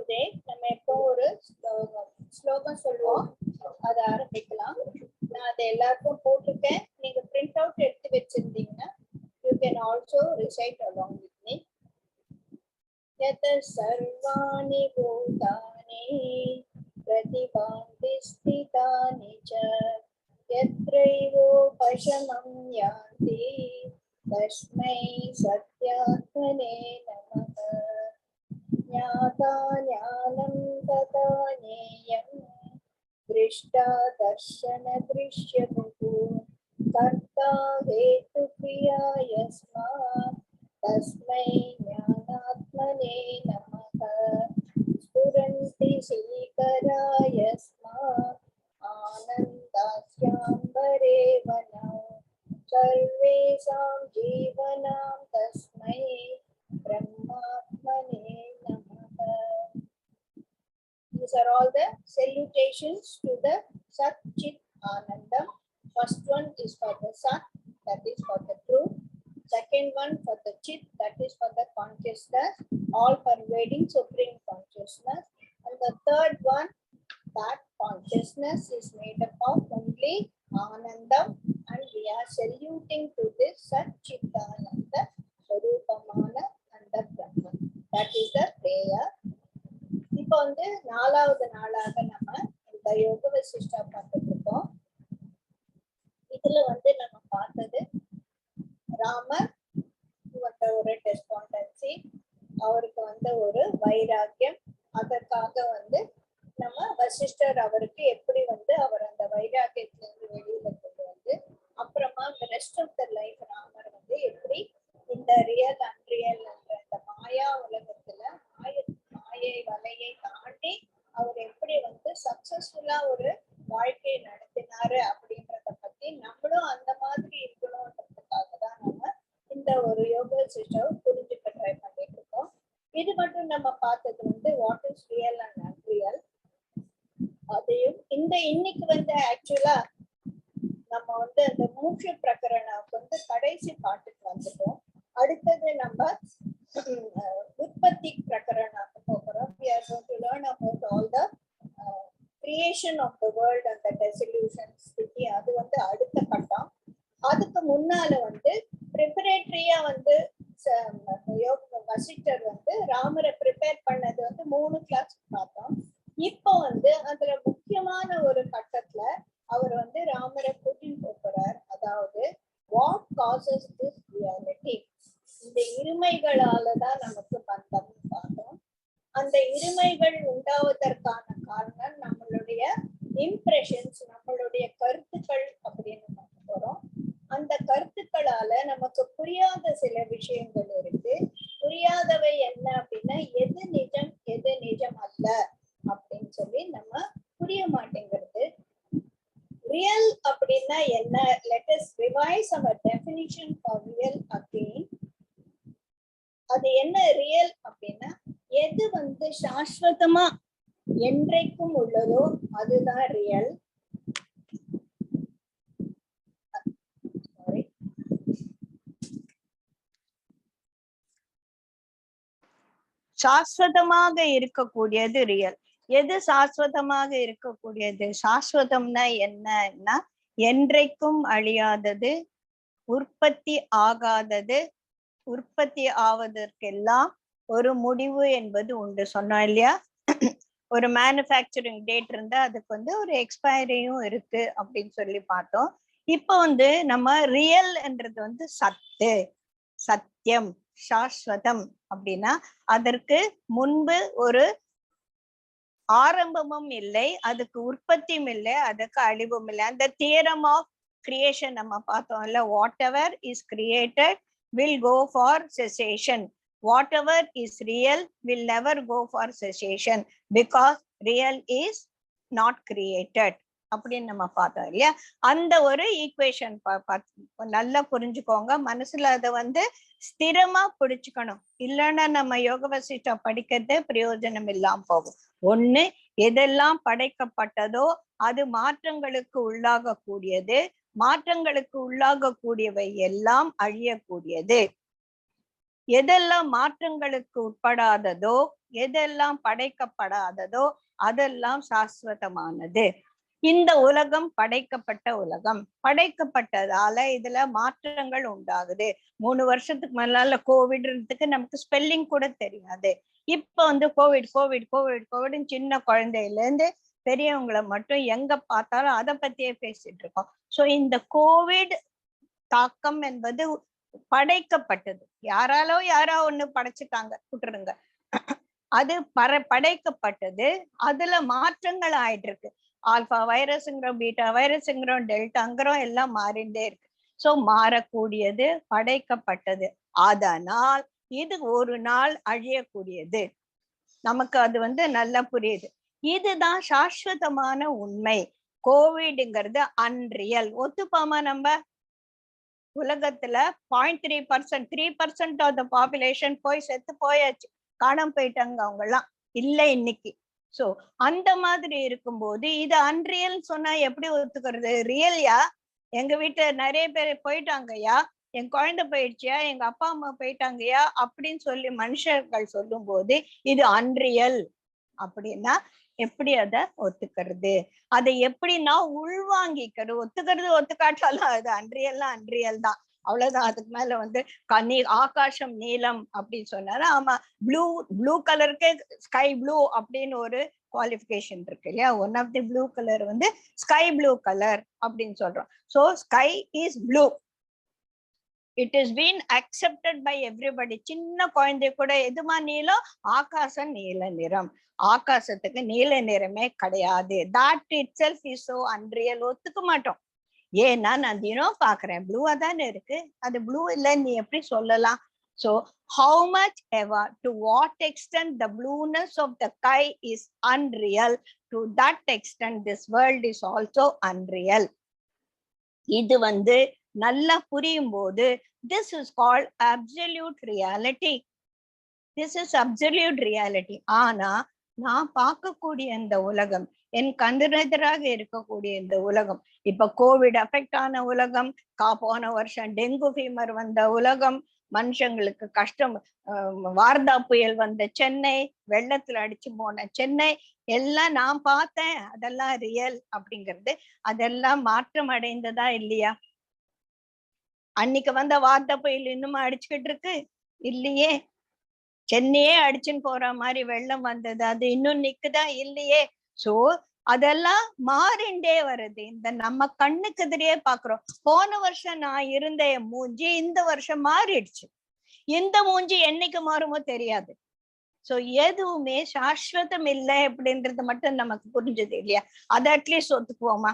today நம்ம எப்போ ஒரு ஸ்லோகம் சொல்லுவோம், அதை ஆரம்பிக்கலாம். நான் அதை எல்லாருக்கும் போட்டிருக்கேன். நீங்க பிரிண்ட் அவுட் எடுத்து வச்சிருந்தீங்கன்னா you can also recite along with me. Yata sarvani bhutani pratibandhi sthitani cha yatraivo pashamam yanti tasmai satyatmane namaha. Jnata jnanam tata jneyam drishta darshana drishyabhu karta hetu kriya yasmat tasmai jnanatmane namaha. Spuranti sikara yasmat anandasyambare vanam sarvesam jivanam tasmai brahmatmane namaha. These are all the salutations to the Sat Chit Anandam. First one is for the Sat, that is for the truth. Second one for the Chit, that is for the consciousness, all pervading supreme consciousness. And the third one, that consciousness is made up of only Anandam, and we are saluting to this Sat Chit Ananda Sarupamana Anda Brahman. That is the prayer. இப்போ வந்து நாலாவது நாளாக நம்ம இந்த யோக வசிஷ்டா பார்த்துட்டு இருக்கோம். இதுல வந்து நம்ம பார்த்தது ராமர் ஒரு டெஸ்பாண்டன்சி, அவருக்கு வந்து ஒரு வைராக்கியம், அதற்காக வந்து நம்ம வசிஷ்டர் அவருக்கு எப்படி வந்து அவர் அந்த வைராக்கியத்துல இருந்து வெளியில கொண்டு வந்து, அப்புறமா இந்த rest of the life Ramar வந்து எப்படி இந்த ரியல் அன்ரியல் என்ற இந்த மாயா உலகத்துல மாயை வலையை தாண்டி அவர் எப்படி வந்து சக்சஸ்ஃபுல்லா ஒரு வாழ்க்கையை நடத்தினாரு அப்படின்றத பத்தி நம்மளும் அந்த மாதிரி இருக்கணும்ன்றதுக்காக தான் நம்ம இந்த ஒரு யோக சிஸ்டம் புரிஞ்சுக்க ட்ரை பண்ணிட்டு இருக்கோம். இது மட்டும் நம்ம பார்த்தது வந்து what is real and unreal. அதையும் இந்த இன்னைக்கு வந்து ஆக்சுவலா நம்ம வந்து அந்த மூஷ பிரகரணம் வந்து கடைசி பாட்டுக்கு வந்துட்டோம். அடுத்தது நம்ம உற்பத்தி பிரகரணத்துக்கு போகிறோம். We are going to learn about all the creation of the world and the dissolution ஸ்திதி. அது வந்து அடுத்த கட்டம். அதுக்கு முன்னால வந்து ப்ரிப்பரேட்டரியா வந்து வசிஷ்டர் வந்து ராமரை ப்ரிப்பேர் பண்ணது வந்து 3 கிளாஸ் பார்த்தோம். இப்போ வந்து அதுல முக்கியமான ஒரு கட்டத்துல அவர் வந்து ராமரை கூட்டிட்டு போறார். அதாவது வாட் காசஸ் திஸ் ரியாலிட்டி, இந்த இருமைகளாலதான் நமக்கு பந்தம் பார்த்தோம். அந்த இருமைகள் உண்டாவதற்கான காரணம் நம்மளுடைய இம்ப்ரெஷன்ஸ், நம்மளுடைய கருத்துக்கள் அப்படின்னு பார்க்க போறோம். அந்த கருத்துக்களால நமக்கு புரியாத சில விஷயங்கள் இருக்கு. புரியாதவை என்ன அப்படின்னா எது நிஜம் எது நிஜம் அல்ல அப்படின்னு சொல்லி நம்ம புரிய மாட்டேங்கிறது. ரியல் அப்படின்னா என்ன? Let us revise our definition for real again. அது என்ன ரியல் அப்படின்னா எது வந்து சாஸ்வதமா என்றைக்கும் உள்ளதோ அதுதான் ரியல். சாஸ்வதமாக இருக்கக்கூடியது ரியல். எது சாஸ்வதமாக இருக்கக்கூடியது? சாஸ்வதம்னா என்னன்னா என்றைக்கும் அழியாதது, உற்பத்தி ஆகாதது. உற்பத்தி ஆவதற்கெல்லாம் ஒரு முடிவு என்பது உண்டு சொன்னோம் இல்லையா? ஒரு மேனுஃபேக்சரிங் டேட் இருந்தா அதுக்கு வந்து ஒரு எக்ஸ்பைரியும் இருக்கு அப்படின்னு சொல்லி பார்த்தோம். இப்போ வந்து நம்ம ரியல் என்றது வந்து சத்து, சத்தியம், சாஸ்வதம் அப்படின்னா அதற்கு முன்பு ஒரு ஆரம்பமும் இல்லை, அதுக்கு உற்பத்தியும் இல்லை, அதுக்கு அழிவும் இல்லை. அந்த தியரம் ஆஃப் கிரியேஷன் நம்ம பார்த்தோம் இல்ல, what ever is created will go for cessation. Whatever is real will never go for cessation because real is not created அப்படின்னு நம்ம பார்த்தோம் இல்லையா? அந்த ஒரு ஈக்குவேஷன் நல்லா புரிஞ்சுக்கோங்க. மனசுல அதை வந்து ஸ்திரமா பிடிச்சுக்கணும். இல்லைன்னா நம்ம யோக வசிஷ்டம் படிக்கிறது பிரயோஜனம் இல்லாம போகும். ஒண்ணு, எதெல்லாம் படைக்கப்பட்டதோ அது மாற்றங்களுக்கு உள்ளாக கூடியது, மாற்றங்களுக்கு உள்ளாக கூடியவை எல்லாம் அழியக்கூடியது. எதெல்லாம் மாற்றங்களுக்கு உட்படாததோ எதெல்லாம் படைக்கப்படாததோ அதெல்லாம் சாஸ்வதமானது. இந்த உலகம் படைக்கப்பட்ட உலகம். படைக்கப்பட்டதால இதுல மாற்றங்கள் உண்டாகுது. 3 வருஷத்துக்கு முன்னால கோவிட்ன்றதுக்கு நமக்கு ஸ்பெல்லிங் கூட தெரியாது. இப்ப வந்து கோவிட் கோவிட் கோவிட் கோவிட்னு சின்ன குழந்தையில இருந்து பெரியவங்களை மட்டும் எங்க பார்த்தாலும் அதை பத்தியே பேசிட்டு இருக்கோம். சோ இந்த கோவிட் தாக்கம் என்பது படைக்கப்பட்டது. யாராலோ ஒண்ணு படைச்சுட்டாங்க, விட்டுருங்க. அது படைக்கப்பட்டது. அதுல மாற்றங்கள் ஆயிட்டு இருக்கு. ஆல்பா வைரஸ்ங்கிறோம், பீட்டா வைரஸ்ங்கிறோம், டெல்டாங்கிறோம், எல்லாம் மாறிண்டே இருக்கு. சோ மாறக்கூடியது, படைக்கப்பட்டது. அதனால் இது ஒரு நாள் அழியக்கூடியது. நமக்கு அது வந்து நல்லா புரியுது. இதுதான் சாஸ்வதமான உண்மை. கோவிட்ங்கிறது அன்ரியல். ஒத்துப்பாமா? நம்ம உலகத்துல 0.3%, 3% ஆஃப் த பாப்புலேஷன் போய் செத்து போயாச்சு, காணாம போயிட்டாங்க அவங்க எல்லாம், இல்ல இன்னைக்கு. சோ அந்த மாதிரி இருக்கும்போது இது அன்ரியல் சொன்னா எப்படி ஒத்துக்கிறது? ரியல்யா? எங்க வீட்டுல நிறைய பேர் போயிட்டாங்கய்யா, என் குழந்தை போயிடுச்சியா, எங்க அப்பா அம்மா போயிட்டாங்கயா அப்படின்னு சொல்லி மனுஷர்கள் சொல்லும் போது இது அன்ரியல் அப்படின்னா எப்படி அதை ஒத்துக்கிறது? அதை எப்படின்னா உள்வாங்கிக்கிறது. ஒத்துக்காட்டாலும் அது அன்ரியல் தான், அவ்வளவுதான். அதுக்கு மேல வந்து ஆகாசம் நீலம் அப்படின்னு சொன்னாரு. ஆமா, ப்ளூ கலருக்கு ஸ்கை ப்ளூ அப்படின்னு ஒரு குவாலிஃபிகேஷன் இருக்கு இல்லையா? One of the blue colour வந்து ஸ்கை ப்ளூ கலர் அப்படின்னு சொல்றோம். So sky is blue. It is been accepted by everybody. சின்ன குழந்தை கூட எதுமா நீலம்? ஆகாசம் நீல நிறம். ஆகாசத்துக்கு நீல நிறமே கிடையாது. That it self is so unreal. ஒத்துக்க மாட்டோம். ஏன்னா நான் தினம் பாக்குறேன், ப்ளூவா தானே இருக்கு, அது ப்ளூ இல்ல நீ எப்படி சொல்லலாம்? So how much ever, to what extent the blueness of the sky is unreal, to that extent this world is also unreal. இது வந்து நல்லா புரியும் போது this is called absolute reality. This is absolute reality. ஆனா நான் பார்க்கக்கூடிய இந்த உலகம், என் கண்ணுரெதிராக இருக்கக்கூடிய இந்த உலகம், இப்ப கோவிட் அஃபெக்ட் ஆன உலகம், போன வருஷம் டெங்கு ஃபீவர் வந்த உலகம், மனுஷங்களுக்கு கஷ்டம், வார்தா புயல் வந்த சென்னை, வெள்ளத்துல அடிச்சு போன சென்னை, எல்லாம் நான் பார்த்தேன். அதெல்லாம் ரியல் அப்படிங்கிறது. அதெல்லாம் மாற்றம் அடைந்ததா இல்லையா? அன்னைக்கு வந்த வார்தா புயல் இன்னுமா அடிச்சுக்கிட்டு இருக்கு? இல்லையே. சென்னையே அடிச்சுன்னு போற மாதிரி வெள்ளம் வந்தது, அது இன்னும் நிக்குதா? இல்லையே. சோ அதெல்லாம் மாறிண்டே வருது. இந்த நம்ம கண்ணுக்கு எதிரே பாக்குறோம். போன வருஷம் நான் இருந்த மூஞ்சி இந்த வருஷம் மாறிடுச்சு. இந்த மூஞ்சி என்னைக்கு மாறுமோ தெரியாது. சோ எதுவுமே சாஸ்வதம் இல்லை அப்படின்றது மட்டும் நமக்கு புரிஞ்சது இல்லையா? அதை அட்லீஸ்ட் ஒத்துக்குவோமா?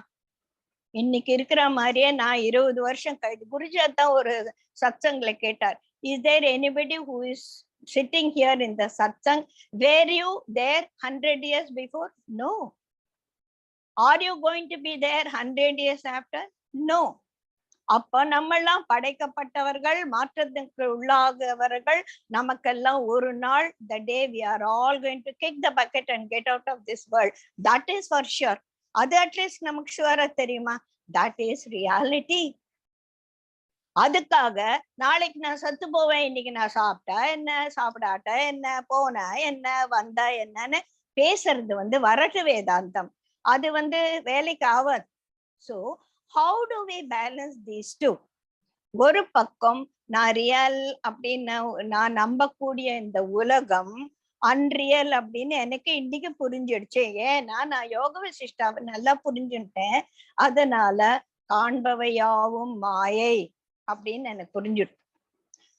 இன்னைக்கு இருக்கிற மாதிரியே நான் 20 வருஷம் கழிச்சு, குருஜி தான் ஒரு சத்சங்களை கேட்டார், is there anybody who is sitting here in the satsang, were you there 100 years before? No. Are you going to be there 100 years after? No. அப்ப நம்மெல்லாம் படைக்கப்பட்டவர்கள், மாற்றத்துக்கு உள்ளாகவர்கள். நமக்கெல்லாம் ஒரு நாள், the day we are all going to kick the bucket and get out of this world. That is for sure. அது at least நமக்கு ஷுவரா தெரியுமா? That is reality. அதுக்காக நாளைக்கு நான் சத்து போவேன், இன்னைக்கு நான் சாப்பிட்டா என்ன, சாப்பிடாட்டா என்ன, போனா என்ன, வந்தா என்னன்னு பேசுறது வந்து வரட்டு வேதாந்தம். அது வந்து வேலைக்கு ஆகாது. So how do we balance these two? ஒரு பக்கம் நான் ரியல் அப்படின்னு நான் நம்பக்கூடிய இந்த உலகம் அன்ரியல் அப்படின்னு எனக்கு இன்னைக்கு புரிஞ்சிடுச்சு. ஏன்னா நான் யோக விசிஷ்டாவை நல்லா புரிஞ்சுட்டேன். அதனால காண்பவையாவும் மாயை அப்படின்னு எனக்கு புரிஞ்சுட்டு.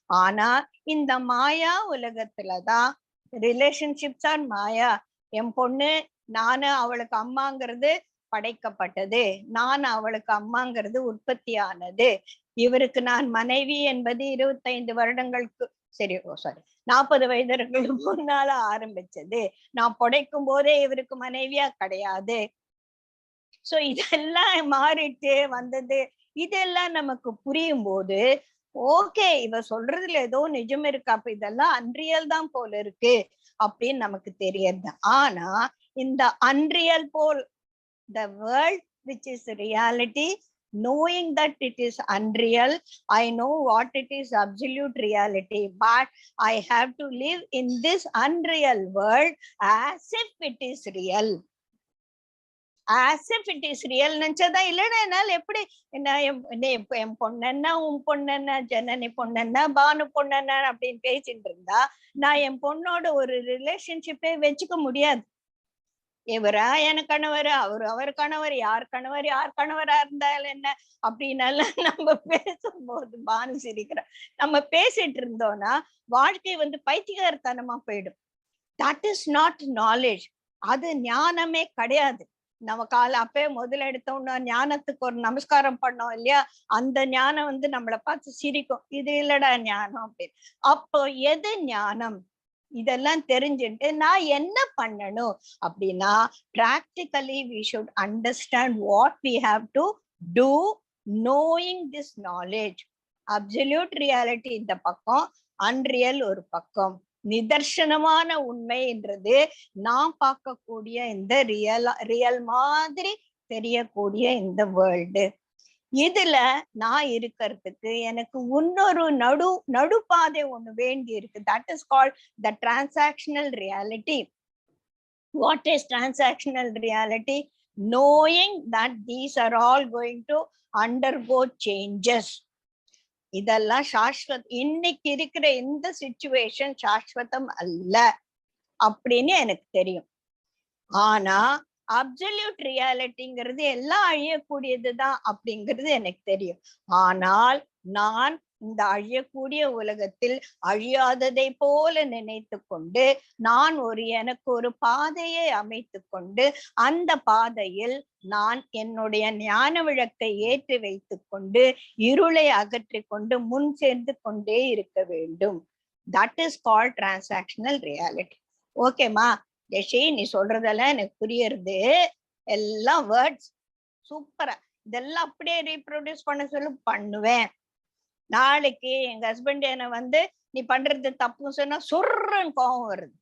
ஆனா இந்த மாயா உலகத்துலதான் ரிலேஷன்ஷிப்ஸ் ஆர் மாயா. என் பொண்ணு, நானு அவளுக்கு அம்மாங்கிறது படைக்கப்பட்டது, நான் அவளுக்கு அம்மாங்கிறது உற்பத்தி ஆனது. இவருக்கு நான் மனைவி என்பது 25 வருடங்களுக்கு 40 வயதுகளுக்கு முன்னால ஆரம்பிச்சது. நான் படைக்கும் போதே இவருக்கு மனைவியா கிடையாது. சோ இதெல்லாம் மாறிட்டு வந்தது. இதெல்லாம் நமக்கு புரியும் போது ஓகே, இவ சொல்றதுல ஏதோ நிஜம் இருக்கு, அப்ப இதெல்லாம் அன்ரியல் தான் போல இருக்கு அப்படின்னு நமக்கு தெரியுது. ஆனா இந்த அன்ரியல் போல் the world which is reality knowing that it is unreal, I know what it is absolute reality, but I have to live in this unreal world as if it is real. As if it is real நினைச்சதான் இல்லைன்னா என்னால எப்படி என் பொண்ணன்னா உன் பொண்ணன்னா ஜனனி பொண்ணன்னா பானு பொண்ணன்னா அப்படின்னு பேசிட்டு இருந்தா நான் என் பொண்ணோட ஒரு ரிலேஷன்ஷிப்பே வச்சுக்க முடியாது. இவரா என் கணவர், அவர் கணவர், யார் கணவரா இருந்தாலும் என்ன அப்படின்னால நம்ம பேசும்போது பானு சிரிக்கிற நம்ம பேசிட்டு இருந்தோம்னா வாழ்க்கை பைத்தியகாரத்தனமா போயிடும். That is not knowledge. அது ஞானமே கிடையாது. நம்ம அப்பவே முதல்ல எடுத்தோம்னா ஞானத்துக்கு ஒரு நமஸ்காரம் பண்ணோம் இல்லையா, அந்த ஞானம் நம்மளை பார்த்து சிரிக்கும், இது இல்லடா ஞானம் அப்படின்னு. அப்போ எது ஞானம்? இதெல்லாம் தெரிஞ்சுட்டு நான் என்ன பண்ணணும் அப்படின்னா, practically we should understand what we have to do knowing this knowledge. Absolute reality இந்த பக்கம், unreal ஒரு பக்கம். நிதர்சனமான உண்மைன்றது நாம் பார்க்கக்கூடிய இந்த ரியல் மாதிரி தெரியக்கூடிய இந்த வேர்ல்டு. இதுல நான் இருக்கிறதுக்கு எனக்கு இன்னொரு நடுப்பாதை ஒண்ணு வேண்டி இருக்கு. That is called the transactional reality. What is transactional reality? knowing that these are all going to undergo changes. இதெல்லாம் சாஸ்வத், இன்னைக்கு இருக்கிற இந்த சிச்சுவேஷன் சாஸ்வதம் அல்ல அப்படின்னு எனக்கு தெரியும். ஆனா அப்சல்யூட் ரியாலிட்டிங்கிறது எல்லாம் அழியக்கூடியதுதான் அப்படிங்கிறது எனக்கு தெரியும். ஆனால் நான் இந்த அழியக்கூடிய உலகத்தில் அழியாததை போல நினைத்து கொண்டு நான் எனக்கு ஒரு பாதையை அமைத்து கொண்டு அந்த பாதையில் நான் என்னுடைய ஞான விளக்கை ஏற்றி வைத்துக் கொண்டு இருளை அகற்றி கொண்டு முன் சேர்ந்து கொண்டே இருக்க வேண்டும். That is called transactional reality. ஓகேமா யஷி, நீ சொல்றதெல்லாம் எனக்கு புரியுறது. எல்லாம் வேர்ட்ஸ் சூப்பரா, இதெல்லாம் அப்படியே ரீப்ரொடியூஸ் பண்ண சொல்லி பண்ணுவேன். நாளைக்கு எங்க ஹஸ்பண்ட் என்ன நீ பண்றது தப்புன்னு சொன்னா சொல்றன்னு கோவம் வருது.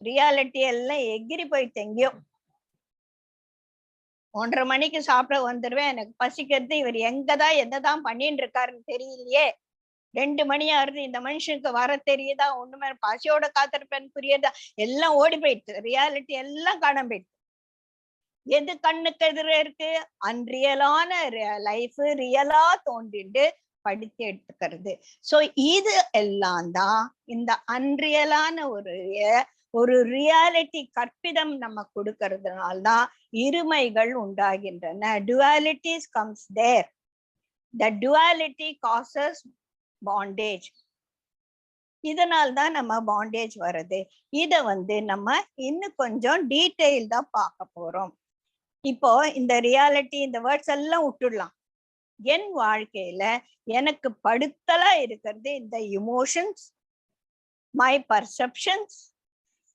ரியாலிட்டி எல்லாம் எகிரி போயிட்டு எங்கேயோ. 1:30 மணிக்கு சாப்பிட வந்துருவேன், எனக்கு பசிக்கிறது, இவர் எங்கதான் என்னதான் பண்ணிட்டு இருக்காருன்னு தெரியலையே. 2 மணி ஆறுது, இந்த மனுஷனுக்கு வர தெரியுதா, ஒண்ணுமே பசியோட காத்திருப்பேன்னு புரியுதா, எல்லாம் ஓடி போயிடுச்சு. ரியாலிட்டி எல்லாம் காணாம போயிடுச்சு. எது கண்ணுக்கு எதிர இருக்கு? அன்ரியலான லைஃப் ரியலா தோண்டிட்டு படித்து எடுத்துக்கிறது. சோ இது எல்லாம் தான் இந்த அன்ரியலான ஒரு ரியாலிட்டி கற்பிதம் நம்ம கொடுக்கறதுனால்தான் இருமைகள் உண்டாகின்றன. Dualities comes there. The duality causes bondage. இதனால்தான் நம்ம பாண்டேஜ் வருது. இத நம்ம இன்னும் கொஞ்சம் டீட்டெயில் தான் பார்க்க போறோம். இப்போ இந்த ரியாலிட்டி இந்த வேர்ட்ஸ் எல்லாம் விட்டுடலாம். என் வாழ்க்கையில எனக்கு படுத்தலா இருக்கிறது இந்த இமோஷன்ஸ், மை பர்செப்ஷன்ஸ்.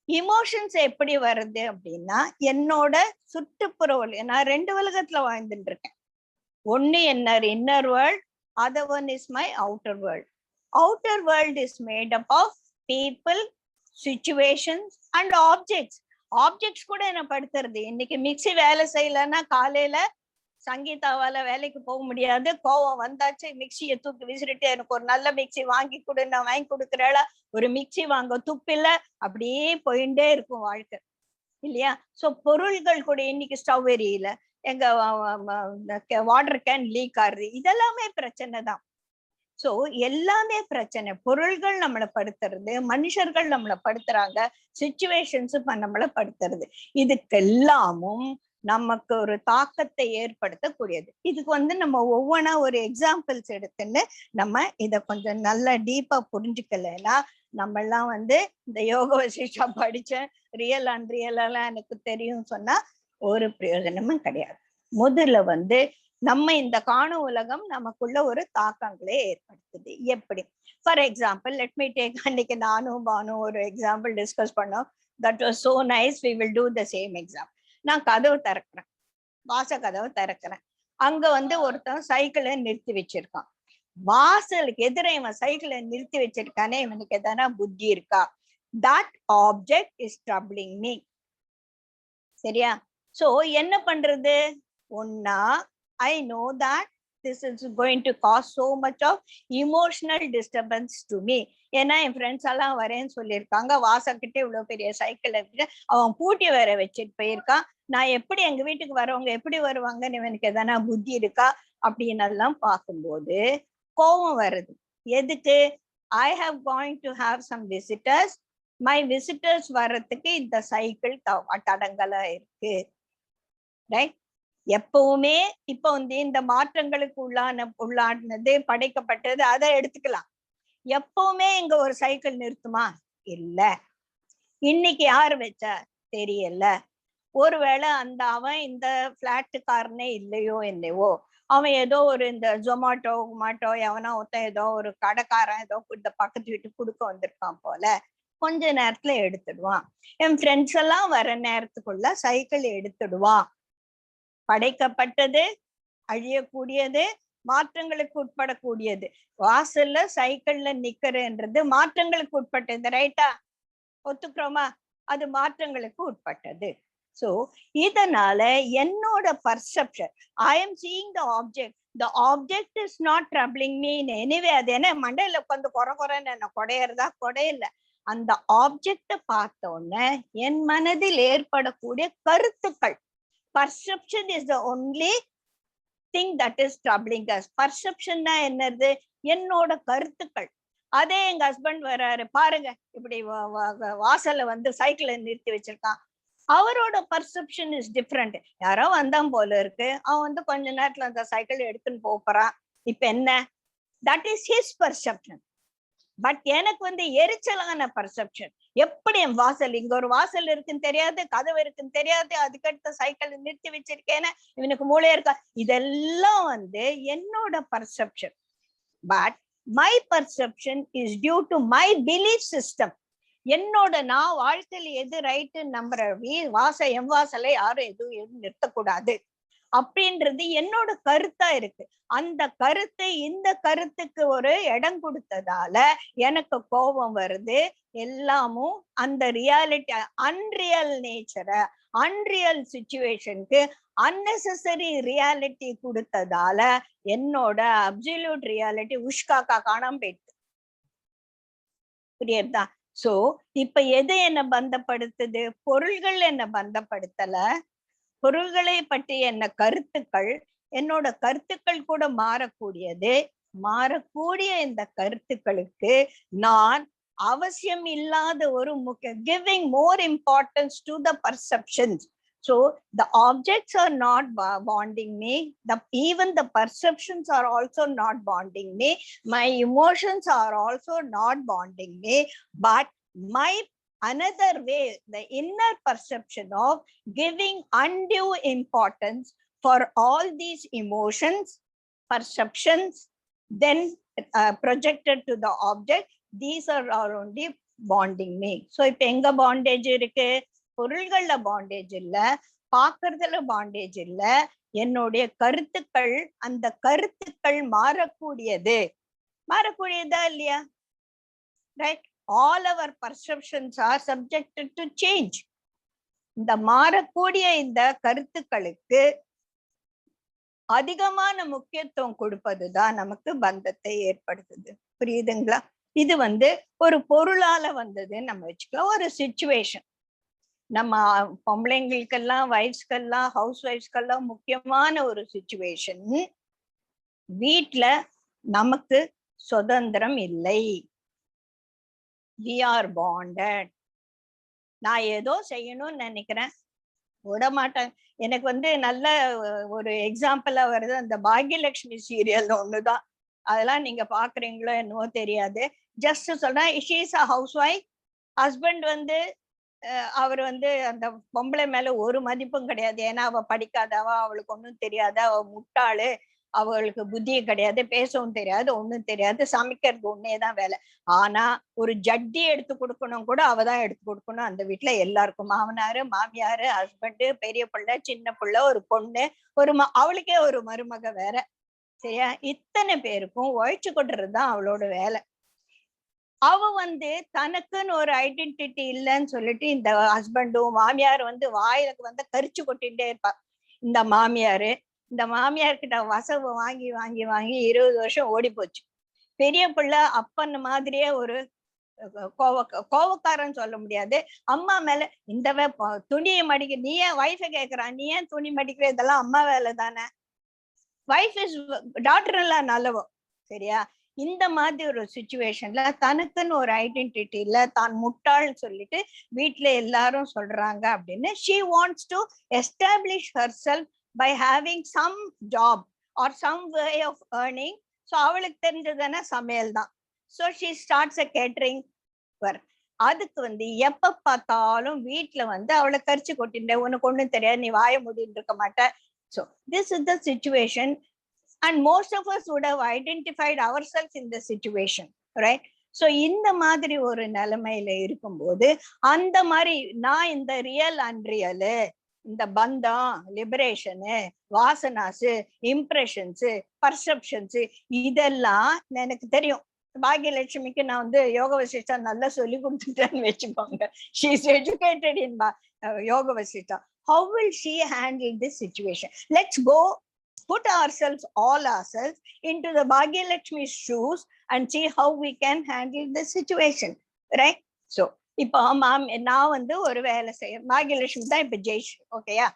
இமோஷன்ஸ் எப்படி வருது அப்படின்னா, என்னோட சுற்றுப்புற நான் 2 உலகத்துல வாழ்ந்துட்டு இருக்கேன். ஒண்ணு inner world, other one is my outer world. Outer world is made up of people, situations and objects. Objects கூட என்ன படுத்துறது. இன்னைக்கு மிக்சி வேலை செய்யலன்னா காலையில சங்கீதாவால வேலைக்கு போக முடியாது. கோவம் வந்தாச்சு, மிக்சியை தூக்கி விசிறிட்டு எனக்கு ஒரு நல்ல மிக்சி வாங்கி கொடு, நான் வாங்கி கொடுக்குறேள, ஒரு மிக்சி வாங்க துப்பில்ல, அப்படியே போயிட்டே இருக்கும் வாழ்க்கை இல்லையா? சோ பொருள்கள் கூட இன்னைக்கு ஸ்டவ் எரியல, எங்க வாட்டர் கேன் லீக் ஆகுது, இதெல்லாமே பிரச்சனை தான். சோ எல்லாமே பிரச்சனை. பொருள்கள் நம்மளை படுத்துறது, மனுஷர்கள் நம்மளை படுத்துறாங்க, சிச்சுவேஷன்ஸ் நம்மளை படுத்துறது. இதுக்கெல்லாமும் நமக்கு ஒரு தாக்கத்தை ஏற்படுத்தக்கூடியது. இதுக்கு நம்ம ஒவ்வொன்னா ஒரு எக்ஸாம்பிள்ஸ் எடுத்துன்னு நம்ம இத கொஞ்சம் நல்லா டீப்பா புரிஞ்சுக்கலன்னா, நம்ம எல்லாம் இந்த யோக வசிஷ்டா படிச்சேன், ரியல் அன்ரியல் எல்லாம் எனக்கு தெரியும் சொன்னா ஒரு பிரயோஜனமும் கிடையாது. முதல்ல நம்ம இந்த காணும் உலகம் நமக்குள்ள ஒரு தாக்கங்களே ஏற்படுத்துது. எப்படி? For example let me take, அன்னைக்கு நானும் பானும் ஒரு எக்ஸாம்பிள் டிஸ்கஸ் பண்ணோம். That was so nice. We will do the same example. நான் கதவு திறக்கிறேன், வாச கதவு திறக்கிறேன். அங்க ஒருத்தன் சைக்கிளை நிறுத்தி வச்சிருக்கான். வாசலுக்கு எதிர இவன் சைக்கிளை நிறுத்தி வச்சிருக்கானே, இவனுக்கு எதனா புத்தி இருக்கா? That object is troubling me. சரியா? சோ என்ன பண்றது? ஒன்னா I know that this is going to cause so much of emotional disturbance to me. ஏன்னா என் ஃப்ரெண்ட்ஸ் எல்லாம் வரேன்னு சொல்லியிருக்காங்க, வாசக்கிட்ட இவ்வளவு பெரிய சைக்கிள் இருக்கு, அவன் பூட்டி வேற வச்சுட்டு போயிருக்கான், நான் எப்படி எங்க வீட்டுக்கு வரவங்க எப்படி வருவாங்கன்னு இவனுக்கு எதனா புத்தி இருக்கா அப்படின்னு எல்லாம் பார்க்கும்போது கோபம் வருது. எதுக்கு? I have going to have some visitors, my visitors வர்றதுக்கு இந்த சைக்கிள் தடங்கலா இருக்கு, ரைட்? எப்பவுமே இப்ப வந்து இந்த மாற்றங்களுக்கு உள்ளானது படைக்கப்பட்டது, அதை எடுத்துக்கலாம். எப்பவுமே இங்க ஒரு சைக்கிள் நிறுத்துமா? இல்ல. இன்னைக்கு யாரு வச்சா தெரியல. ஒருவேளை அந்த அவன் இந்த பிளாட்டுக்காரனே இல்லையோ என்னவோ, அவன் ஏதோ ஒரு இந்த ஜொமாட்டோ எவனா ஒருத்தன் ஏதோ ஒரு கடைக்காரன் ஏதோ இந்த பக்கத்து வீட்டு கொடுக்க வந்திருக்கான் போல, கொஞ்ச நேரத்துல எடுத்துடுவான். என் ஃப்ரெண்ட்ஸ் எல்லாம் வர நேரத்துக்குள்ள சைக்கிள் எடுத்துடுவான். படைக்கப்பட்டது, அழியக்கூடியது, மாற்றங்களுக்கு உட்படக்கூடியது. வாசல்ல சைக்கிள்ல நிக்கிறன்றது மாற்றங்களுக்கு உட்பட்டது, ரைட்டா? ஒத்துக்கிறோமா? அது மாற்றங்களுக்கு உட்பட்டது. சோ இதனால என்னோட perception, I am seeing the object, the object is not troubling me in anyway. அது என்ன மண்டையில உட்காந்து குறைன்னு என்ன கொடையறதா? கொடையில. அந்த ஆப்ஜெக்ட பார்த்த உடனே என் மனதில் ஏற்படக்கூடிய கருத்துக்கள், perception is the only thing that is troubling us. perception னா என்னது? என்னோட கருத்துக்கள். அதே எங்க ஹஸ்பண்ட் வராரு, பாருங்க இப்படி வாசல்ல வந்து சைக்கிளை நிறுத்தி வச்சிருக்கான், அவரோட பர்செப்ஷன் இஸ் டிஃப்ரெண்ட். யாரோ வந்தான் போல இருக்கு, அவன் வந்து கொஞ்ச நேரத்துல அந்த சைக்கிள் எடுத்துன்னு போறான், இப்ப என்ன? That is his perception. But எனக்கு வந்து எரிச்சலான பர்செப்ஷன். எப்படி என் வாசல், இங்க ஒரு வாசல் இருக்குன்னு தெரியாது, கதவு இருக்குன்னு தெரியாது, அதுக்கடுத்த சைக்கிள் நிறுத்தி வச்சிருக்கேன்னு இவனுக்கு மூளை இருக்கா? இதெல்லாம் வந்து என்னோட perception. But my perception is due to my belief system. என்னோட நான் வாழ்க்கையில எது ரைட்டு நம்புற, என் வாசலை யாரும் எதுவும் நிறுத்தக்கூடாது அப்படின்றது என்னோட கருத்தா இருக்கு. அந்த கருத்து இந்த கருத்துக்கு ஒரு இடம் கொடுத்ததால எனக்கு கோபம் வருது. எல்லாமும் அந்த ரியாலிட்டி, அன்ரியல் நேச்சரை, அன்ரியல் சிச்சுவேஷனுக்கு அன்னெசரி ரியாலிட்டி கொடுத்ததால என்னோட அப்சல்யூட் ரியாலிட்டி உஷ்காக்கா காணாம போயிடுது. புரியுதா? சோ இப்ப எது என்ன பந்தப்படுத்துது? பொருள்கள் என்ன பந்தப்படுத்தல, பொருள்களை பற்றி என்ன கருத்துக்கள், என்னோட கருத்துக்கள் கூட மாறக்கூடியது. மாறக்கூடிய இந்த கருத்துக்களுக்கு நான் அவசியம் இல்லாத ஒரு giving more importance to the perceptions. So the objects are not bonding me, even the perceptions are also not bonding me, my emotions are also not bonding me, but my another way, the inner perception of giving undue importance for all these emotions, perceptions, then projected to the object, these are only bonding me. So இப்ப எங்க bondage இருக்கு? பொருள்கள்ல bondage இல்ல, பாக்குறதுல bondage இல்ல, என்னுடைய கருத்துக்கள். அந்த கருத்துக்கள் மாறக்கூடியது. மாறக்கூடியதா இல்லையா? Right? All our perceptions are subjected to change. இந்த மாறக்கூடிய இந்த கருத்துக்களுக்கு அதிகமான முக்கியத்துவம் கொடுப்பதுதான் நமக்கு பந்தத்தை ஏற்படுத்துது. புரியுதுங்களா? இது வந்து ஒரு பொருளால வந்தது நம்ம வச்சுக்கலாம். ஒரு சிச்சுவேஷன், நம்ம பொம்பளைங்களுக்கெல்லாம், வைஃப்ஸ்கெல்லாம், ஹவுஸ் வைஃப்ஸ்கெல்லாம் முக்கியமான ஒரு சிச்சுவேஷன். வீட்டுல நமக்கு சுதந்திரம் இல்லை, we are bonded. நான் ஏதோ செய்யணும்னு நினைக்கிறேன், விட மாட்டேன். எனக்கு வந்து நல்ல ஒரு எக்ஸாம்பிளா வருது அந்த பாக்யலட்சுமி சீரியல் ஒண்ணுதான். அதெல்லாம் நீங்க பாக்குறீங்களோ என்னவோ தெரியாது. ஜஸ்ட் சொல்றேன், she is a house wife. Husband வந்து அவர் வந்து அந்த பொம்பளை மேல ஒரு மதிப்பும் கிடையாது. ஏன்னா அவ படிக்காதவா, அவளுக்கு ஒன்றும் தெரியாது, அவ முட்டாளு, அவளுக்கு புத்தியும் கிடையாது, பேசவும் தெரியாது, ஒண்ணும் தெரியாது, சமைக்கிறது ஒன்னேதான் வேலை. ஆனா ஒரு ஜட்டி எடுத்து கொடுக்கணும் கூட அவதான் எடுத்து கொடுக்கணும் அந்த வீட்டுல எல்லாருக்கும். மாமனாரு, மாமியாரு, ஹஸ்பண்டு, பெரிய பிள்ளை, சின்ன பிள்ளை, ஒரு பொண்ணு, அவளுக்கே ஒரு மருமக வேற. சரியா? இத்தனை பேருக்கும் உழைச்சு கொட்டுறதுதான் அவளோட வேலை. அவ வந்து தனக்குன்னு ஒரு ஐடென்டிட்டி இல்லைன்னு சொல்லிட்டு இந்த ஹஸ்பண்டும் மாமியார் வந்து வாயிலுக்கு வந்து கரிச்சு கொட்டிகிட்டே இருப்பா. இந்த மாமியாரு இந்த மாமியார் கிட்ட வசவு வாங்கி வாங்கி வாங்கி 20 வருஷம் ஓடி போச்சு. பெரிய பிள்ளை அப்பன் மாதிரியே ஒரு கோவக்காரன் சொல்ல முடியாது. அம்மா மேல இந்த துணியை மடிக்க நீ ஏன் வைஃப கேக்குறான், நீ ஏன் துணி மடிக்கிற, இதெல்லாம் அம்மா வேலை தானே. வைஃப் இஸ் டாக்டர் எல்லாம் நல்லவோ சரியா. இந்த மாதிரி ஒரு சுச்சுவேஷன்ல தனக்குன்னு ஒரு ஐடென்டிட்டி இல்ல, தான் முட்டாள்னு சொல்லிட்டு வீட்டுல எல்லாரும் சொல்றாங்க அப்படின்னு she wants to establish herself by having some job or some way of earning. so அவளுக்கு தெரிஞ்சதுன்னா சமையல் தான். so she starts a catering work. அதுக்கு வந்து எப்ப பார்த்தாலும் வீட்டுல வந்து அவளை கரிச்சு கொட்டின்ற, உனக்கு ஒண்ணும் தெரியாது, நீ வாய மூடிட்டு இருக்க மாட்ட. so this is the situation and most of us would have identified ourselves in the situation, right? so இந்த மாதிரி ஒரு நிலைமையில இருக்கும்போது அந்த மாதிரி நான் இந்த ரியல் அன்ரியல், இந்த பந்தம், லிபரேஷனு, வாசனாஸு, இம்ப்ரெஷன்ஸ், பர்செப்ஷன்ஸ் இதெல்லாம் எனக்கு தெரியும். பாக்யலட்சுமிக்கு நான் வந்து யோக வசிஷ்டா நல்லா சொல்லி கொடுத்துட்டேன்னு வச்சுக்கோங்க. she is educated in யோக Vasishta. how will she handle this situation? let's go put all ourselves into the Bhagyalakshmi's shoes and see how we can handle the situation, right? so இப்போ நான் வந்து ஒரு வேலை செய்ய, பாக்யலட்சுமி தான் இப்ப ஜெய்ஸ்ரீ, ஓகேயா.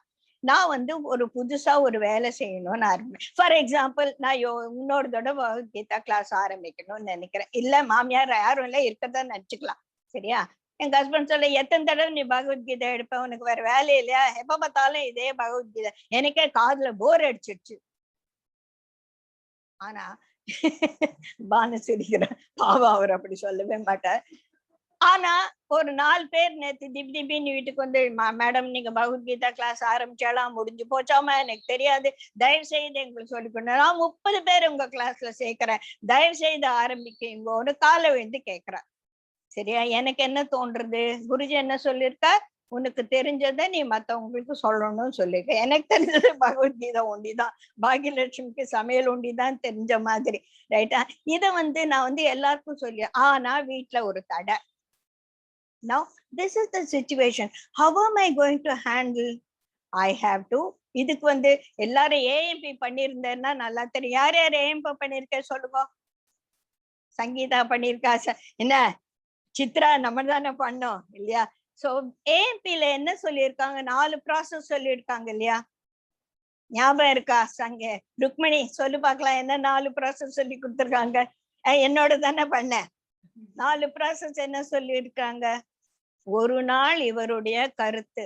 நான் வந்து ஒரு புதுசா ஒரு வேலை செய்யணும்னு ஆரம்பிச்சேன். ஃபார் எக்ஸாம்பிள் நான் இன்னொரு தடவை பகவத்கீதா கிளாஸ் ஆரம்பிக்கணும்னு நினைக்கிறேன். இல்ல மாமியார் யாரும் இல்ல இருக்கதான் நினைச்சுக்கலாம், சரியா. எங்க ஹஸ்பண்ட் சொல்ல, எத்தனை தடவை நீ பகவத்கீதை எடுப்ப, உனக்கு வேற வேலை இல்லையா, எப்ப பார்த்தாலும் இதே பகவத்கீதை, எனக்கே காதுல போர் அடிச்சிடுச்சு. ஆனா பானு சிரிக்கிற பாவம், அவர் அப்படி சொல்லவே மாட்டார். ஆனா ஒரு 4 பேர் நேத்து திடீர்னு வீட்டுக்கு வந்து, மேடம் நீங்க பகவத்கீதா கிளாஸ் ஆரம்பிச்சாலாம், முடிஞ்சு போச்சாமா, எனக்கு தெரியாது, தயவு செய்து எங்களுக்கு சொல்லிக்கொண்டு, நான் 30 பேர் உங்க கிளாஸ்ல சேர்க்கிறேன், தயவு செய்து ஆரம்பிக்கீங்கன்னு காலை விழுந்து கேட்கிறேன், சரியா. எனக்கு என்ன தோன்றது, குருஜி என்ன சொல்லியிருக்கா, உனக்கு தெரிஞ்சதை நீ மத்தவங்களுக்கு சொல்லணும்னு சொல்லிருக்க. எனக்கு தெரிஞ்சது பகவத்கீதை ஒண்டிதான், பாக்யலட்சுமிக்கு சமையல் ஒண்டிதான் தெரிஞ்ச மாதிரி, ரைட்டா. இதை வந்து நான் வந்து எல்லாருக்கும் சொல்லி, ஆனா வீட்டுல ஒரு தடை. now this is the situation, how am I going to handle? I have to, இதுக்கு வந்து எல்லாரும் ஏஎம்பி பண்ணிருந்தேன்னா நல்லா தெரியும். யார் யார் ஏஎம்பி பண்ணிருக்க சொல்லுங்க. சங்கீதா பண்ணிருக்கா, என்ன சித்ரா நம்ம தானே பண்ணோம் இல்லையா. சோ ஏஎம்பில என்ன சொல்லியிருக்காங்க, 4 ப்ராசஸ் சொல்லியிருக்காங்க இல்லையா, ஞாபகம் இருக்கா? சங்க ருக்மணி சொல்லு பார்க்கலாம், என்ன 4 ப்ராசஸ் சொல்லி கொடுத்துருக்காங்க. என்னோட தானே பண்ண 4 ப்ராசஸ் என்ன சொல்லியிருக்காங்க. ஒரு நாள் இவருடைய கருத்து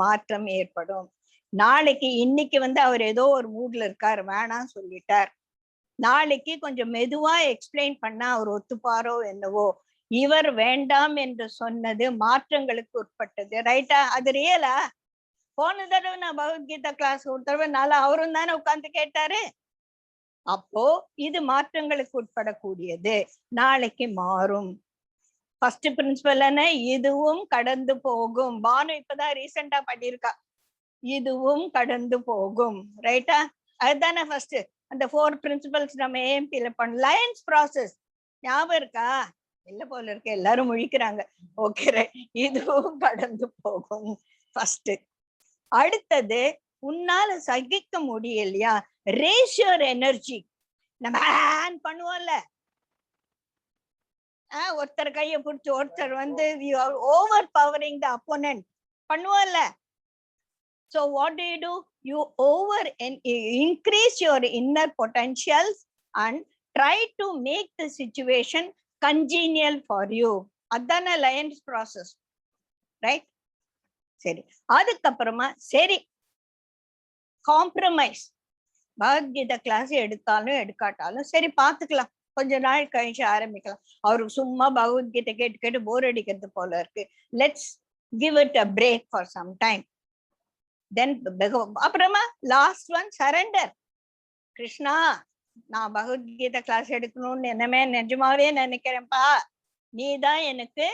மாற்றம் ஏற்படும். நாளைக்கு, இன்னைக்கு வந்து அவர் ஏதோ ஒரு மூட்ல இருக்காரு, வேணாம் சொல்லிட்டார். நாளைக்கு கொஞ்சம் மெதுவா எக்ஸ்பிளைன் பண்ணா அவர் ஒத்துப்பாரோ என்னவோ. இவர் வேண்டாம் என்று சொன்னது மாற்றங்களுக்கு உட்பட்டது, ரைட்டா. அது ரியலா? போன தடவை நான் பகவத்கீதா கிளாஸ் ஒரு தடவை நல்லா அவரும் தானே உட்கார்ந்து கேட்டாரு. அப்போ இது மாற்றங்களுக்கு உட்படக்கூடியது, நாளைக்கு மாறும். ஃபர்ஸ்ட் பிரின்சிபல் என்ன, இதுவும் கடந்து போகும். பானு இப்பதான் ரீசெண்டா பண்ணிருக்கா, இதுவும் கடந்து போகும், ரைட்டா. அதுதானே ஃபர்ஸ்ட். அந்த 4 பிரின்சிபல்ஸ் நம்ம ஏஎம்பில பண்ண லயன்ஸ் ப்ராசஸ் ஞாபகம் இருக்கா? இல்ல போல இருக்கு, எல்லாரும் முழிக்கிறாங்க. ஓகே, இதுவும் கடந்து போகும் ஃபர்ஸ்ட். அடுத்தது, உன்னால சகிக்க முடியலையா, ரேஸ் யுவர் எனர்ஜி. நம்ம பண்ணுவோம்ல, ஒருத்தர் கையை பிடிச்சி ஒருத்தர் வந்து ஓவர் பவரிங் த அப்போனன்ட் பண்ணுவோம்ல. so what do? you increase your inner potentials and try to make the situation congenial for you. அதான லயன்ஸ் ப்ராசஸ், ரைட். சரி, அதுக்கப்புறமா சரி காம்ப்ரமைஸ். பகவத்கீதா கிளாஸ் எடுத்தாலும் எடுக்காட்டாலும் சரி பாத்துக்கலாம், கொஞ்ச நாள் கழிச்சு ஆரம்பிக்கலாம். அவருக்கு சும்மா பகவத்கீதை கேட்டு கேட்டு போர் அடிக்கிறது போல இருக்கு. Let's give it a break for some time. Then அப்புறமா லாஸ்ட் ஒன், சரண்டர். கிருஷ்ணா, நான் பகவத்கீதை கிளாஸ் எடுக்கணும்னு என்னமே நிஜமாவே நினைக்கிறேன்ப்பா, நீதான் எனக்கு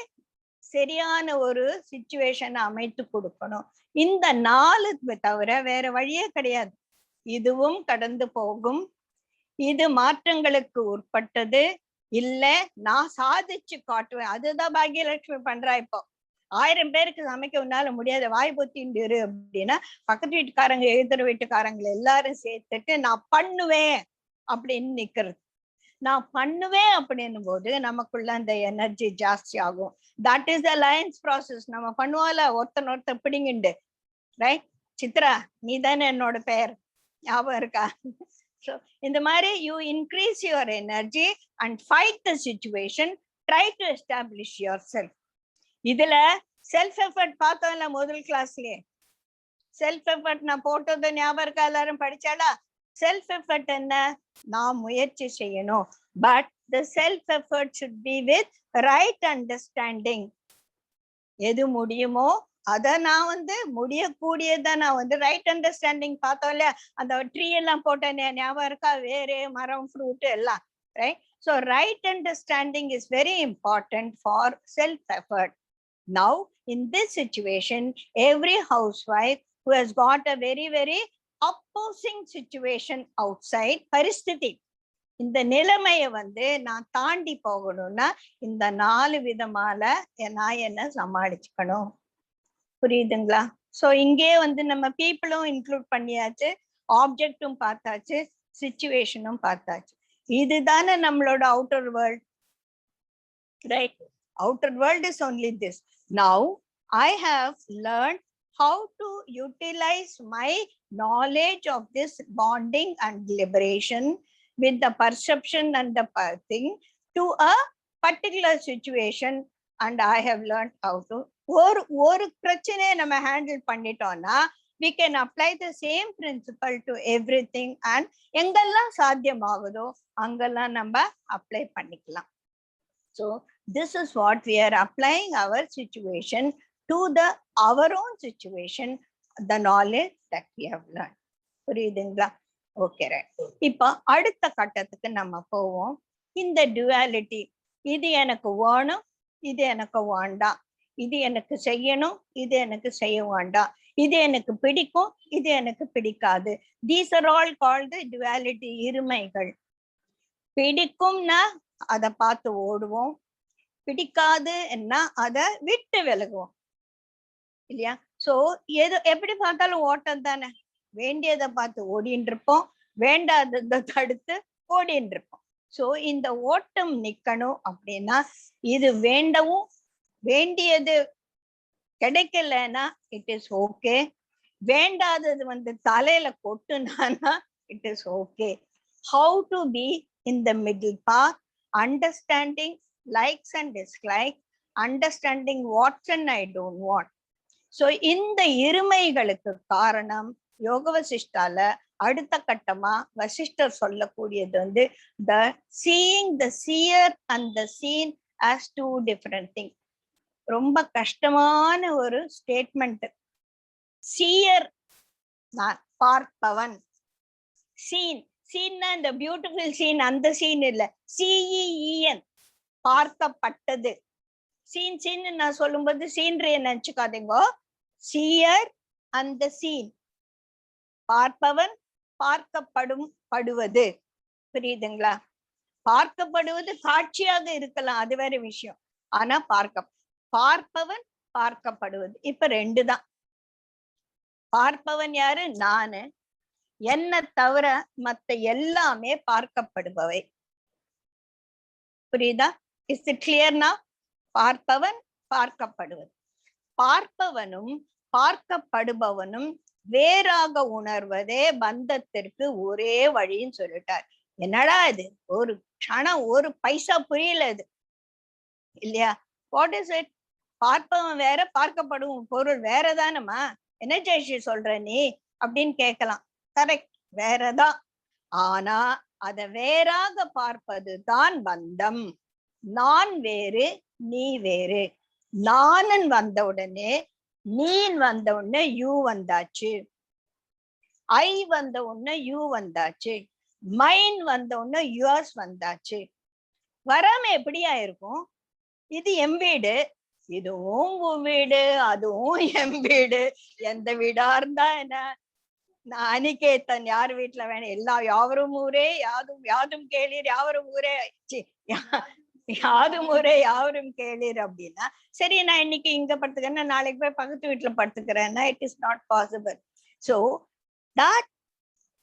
சரியான ஒரு சிச்சுவேஷன் அமைத்து கொடுக்கணும். இந்த 4 தவிர வேற வழியே கிடையாது. இதுவும் கடந்து போகும், இது மாற்றங்களுக்கு உட்பட்டது, இல்ல நான் சாதிச்சு காட்டுவேன். அதுதான் பாக்யலட்சுமி பண்றா இப்போ. 1000 பேருக்கு சமைக்க உன்னால முடியாத வாய் பொத்தின்னு இரு அப்படின்னா பக்கத்து வீட்டுக்காரங்க எதிர் வீட்டுக்காரங்களை எல்லாரும் சேர்த்துட்டு நான் பண்ணுவேன் அப்படின்னு நிக்கிறது. நான் பண்ணுவேன் அப்படின்னும் போது நமக்குள்ள அந்த எனர்ஜி ஜாஸ்தி ஆகும். That is the alliance process. நம்ம பண்ணுவோம்ல ஒருத்தர் பிடிங்கிண்டு, ரைட்? சித்ரா நீ தானே என்னோட பெயர், ஞாபகம் இருக்கா? So இந்த மாதிரி you increase your energy and fight the situation, try to establish yourself. இதுல செல்ஃப் எஃபர்ட் பார்த்தோம்ல முதல் கிளாஸ்லயே. செல்ஃப் எஃபர்ட் நான் போட்டது ஞாபகம் இருக்கா? எல்லாரும் படிச்சாடா? செல்ஃப் எஃபர்ட் என்ன? நான் முயற்சி செய்யணும். But the self effort should be with right understanding. எது முடியுமோ அத நான் முடியக்கூடியத நான் ரைட் அண்டர்ஸ்டாண்டிங் பார்த்தோம் இல்லையா? அந்த ட்ரீ எல்லாம் போட்டேன் ஞாபகம் இருக்கா? வேறு மரம், ஃப்ரூட் எல்லாம், right? So right understanding is very important for self effort. Now in this situation, every housewife who has got a very opposing situation outside பரிஸ்திதி, இந்த நிலைமைய நான் தாண்டி போகணும்னா இந்த 4 விதமால நான் என்ன சமாளிச்சுக்கணும். புரியுதுங்களா? சோ இங்கே நம்ம பீப்புளும் இன்க்ளூட் பண்ணியாச்சு, ஆப்ஜெக்டும் பார்த்தாச்சு, சிச்சுவேஷனும் பார்த்தாச்சு. இதுதானே நம்மளோட outer world, right? Outer world is only this. Now I have learned how to utilize my knowledge of this bonding and liberation with the perception and the thing to a particular situation, and I have learned how to ஒரு பிரச்சனையை நம்ம handle பண்ணிட்டோம்னா we can apply the same principle to everything, and எங்கெல்லாம் சாத்தியமாகுதோ அங்கெல்லாம் நம்ம apply பண்ணிக்கலாம். So this is what we are applying our situation to our own situation, the knowledge that we have learned. புரியுதுங்களா? Okay, right. இப்போ அடுத்த கட்டத்துக்கு நம்ம போவோம். இந்த டுவாலிட்டி, இது எனக்கு வேணும், இது எனக்கு வேண்டாம், இது எனக்கு செய்யணும், இது எனக்கு செய்ய வேண்டாம், இது எனக்கு பிடிக்கும், இது எனக்கு பிடிக்காது. These are all called the duality, இருமைகள். பிடிக்கும்னா அதை பார்த்து ஓடுவோம், பிடிக்காது என்ன அதை விட்டு விலகுவோம் இல்லையா? சோ எப்படி பார்த்தாலும் ஓட்டம் தானே. வேண்டியதை பார்த்து ஓடின்னு இருப்போம், வேண்டாததை தடுத்து ஓடின்னு இருப்போம். சோ இந்த ஓட்டம் நிக்கணும் அப்படின்னா இது வேண்டவும், வேண்டியது கிடைக்கலன்னா இட் இஸ் ஓகே, வேண்டாதது தலையில கொட்டுனானா it is okay. How to be in the middle path, understanding likes and dislikes, understanding what and I don't want. So இந்த இருமைகளுக்கு காரணம் யோக வசிஷ்டால அடுத்த கட்டமா வசிஷ்டர் சொல்லக்கூடியது the seeing the seer and the seen as two different things. ரொம்ப கஷ்டமான ஒரு statement. Shear நான் பார்ப்பவன், சீன், சீன்னா இந்த பியூட்டிஃபுல் சீன் அந்த சீன் இல்ல, CEEN பார்க்கப்பட்டது. சீன் சீன் நான் சொல்லும்போது சீன்றைய நினைச்சுக்காதீங்கோ. சீயர் அந்த சீன், பார்ப்பவன், பார்க்கப்படும் படுவது. புரியுதுங்களா? பார்க்கப்படுவது காட்சியாக இருக்கலாம், அது வேற விஷயம். ஆனா பார்ப்பவன், பார்க்கப்படுவது இப்ப 2 தான். பார்ப்பவன் யாரு? நானு. என்ன தவிர மத்த எல்லாமே பார்க்கப்படுபவை. புரியுதா? இஸ் இட் கிளியர்னா? பார்ப்பவன், பார்க்கப்படுவது. பார்ப்பவனும் பார்க்கப்படுபவனும் வேறாக உணர்வதே பந்தத்திற்கு ஒரே வழின்னு சொல்லிட்டார். என்னடா இது, ஒரு க்ஷணம் ஒரு பைசா புரியல இது இல்லையா? What is it? பார்ப்பவன் வேற, பார்க்கப்படும் பொருள் வேறதானமா? என்ன ஜெயஸ்ரீ சொல்ற நீ அப்படின்னு கேட்கலாம். கரெக்ட், வேறதான். ஆனா அத வேறாக பார்ப்பது தான் பந்தம். நான் வேறு, நீ வேறு. நானன் வந்த உடனே, நீன் வந்த உடனே யூ வந்தாச்சு, ஐ வந்த உடனே யூ வந்தாச்சு, மைன் வந்த உடனே யுவர்ஸ் வந்தாச்சு. வராம எப்படியா இருக்கும்? இது எம் வீடு, இதுவும் உன் வீடு, அதுவும் எம் வீடு. எந்த வீடா இருந்தா என்ன? நான் அனிகேத்தன் யார் வீட்டுல வேணும், எல்லாம் யாவரும் ஊரே, யாதும் யாதும் கேளீர் யாவரும் ஊரே. யாது முறை யாவரும் கேளீர் அப்படின்னா சரி நான் இன்னைக்கு இங்க படுத்துக்கிறேன் நாளைக்கு போய் பக்கத்து வீட்டுல படுத்துக்கிறேன்னா it is not possible. So that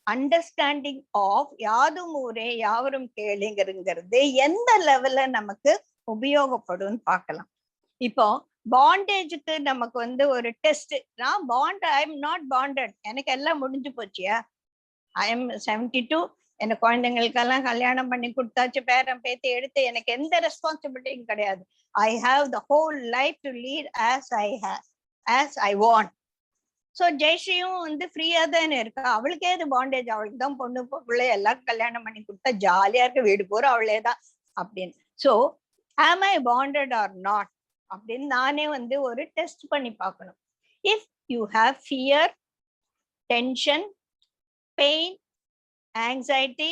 understanding of யாதும் ஊரே யாவரும் கேளுங்கிறது எந்த லெவல்ல நமக்கு உபயோகப்படும் பார்க்கலாம். இப்போ பாண்டேஜுக்கு நமக்கு வந்து ஒரு டெஸ்ட். நான் ஐ எம் நாட் பாண்டட், எனக்கு எல்லாம் முடிஞ்சு போச்சியா, ஐ எம் 72, எனக்கு குழந்தைங்களுக்கெல்லாம் கல்யாணம் பண்ணி கொடுத்தாச்சு, பேரன் பேத்தி எடுத்து, எனக்கு எந்த ரெஸ்பான்சிபிலிட்டியும் கிடையாது. I have the whole life to lead as I want. So ஜெயஸ்ரீயும் வந்து ஃப்ரீயா தானே இருக்கா, அவளுக்கே அது பாண்டேஜ், அவளுக்கு தான் பொண்ணு பிள்ளை எல்லாம் கல்யாணம் பண்ணி கொடுத்தா ஜாலியா இருக்க, வீடு போற அவளே தான் அப்படின்னு. So am I bonded or not அப்படின்னு நானே வந்து ஒரு டெஸ்ட் பண்ணி பார்க்கணும். If you have fear, tension, pain, anxiety,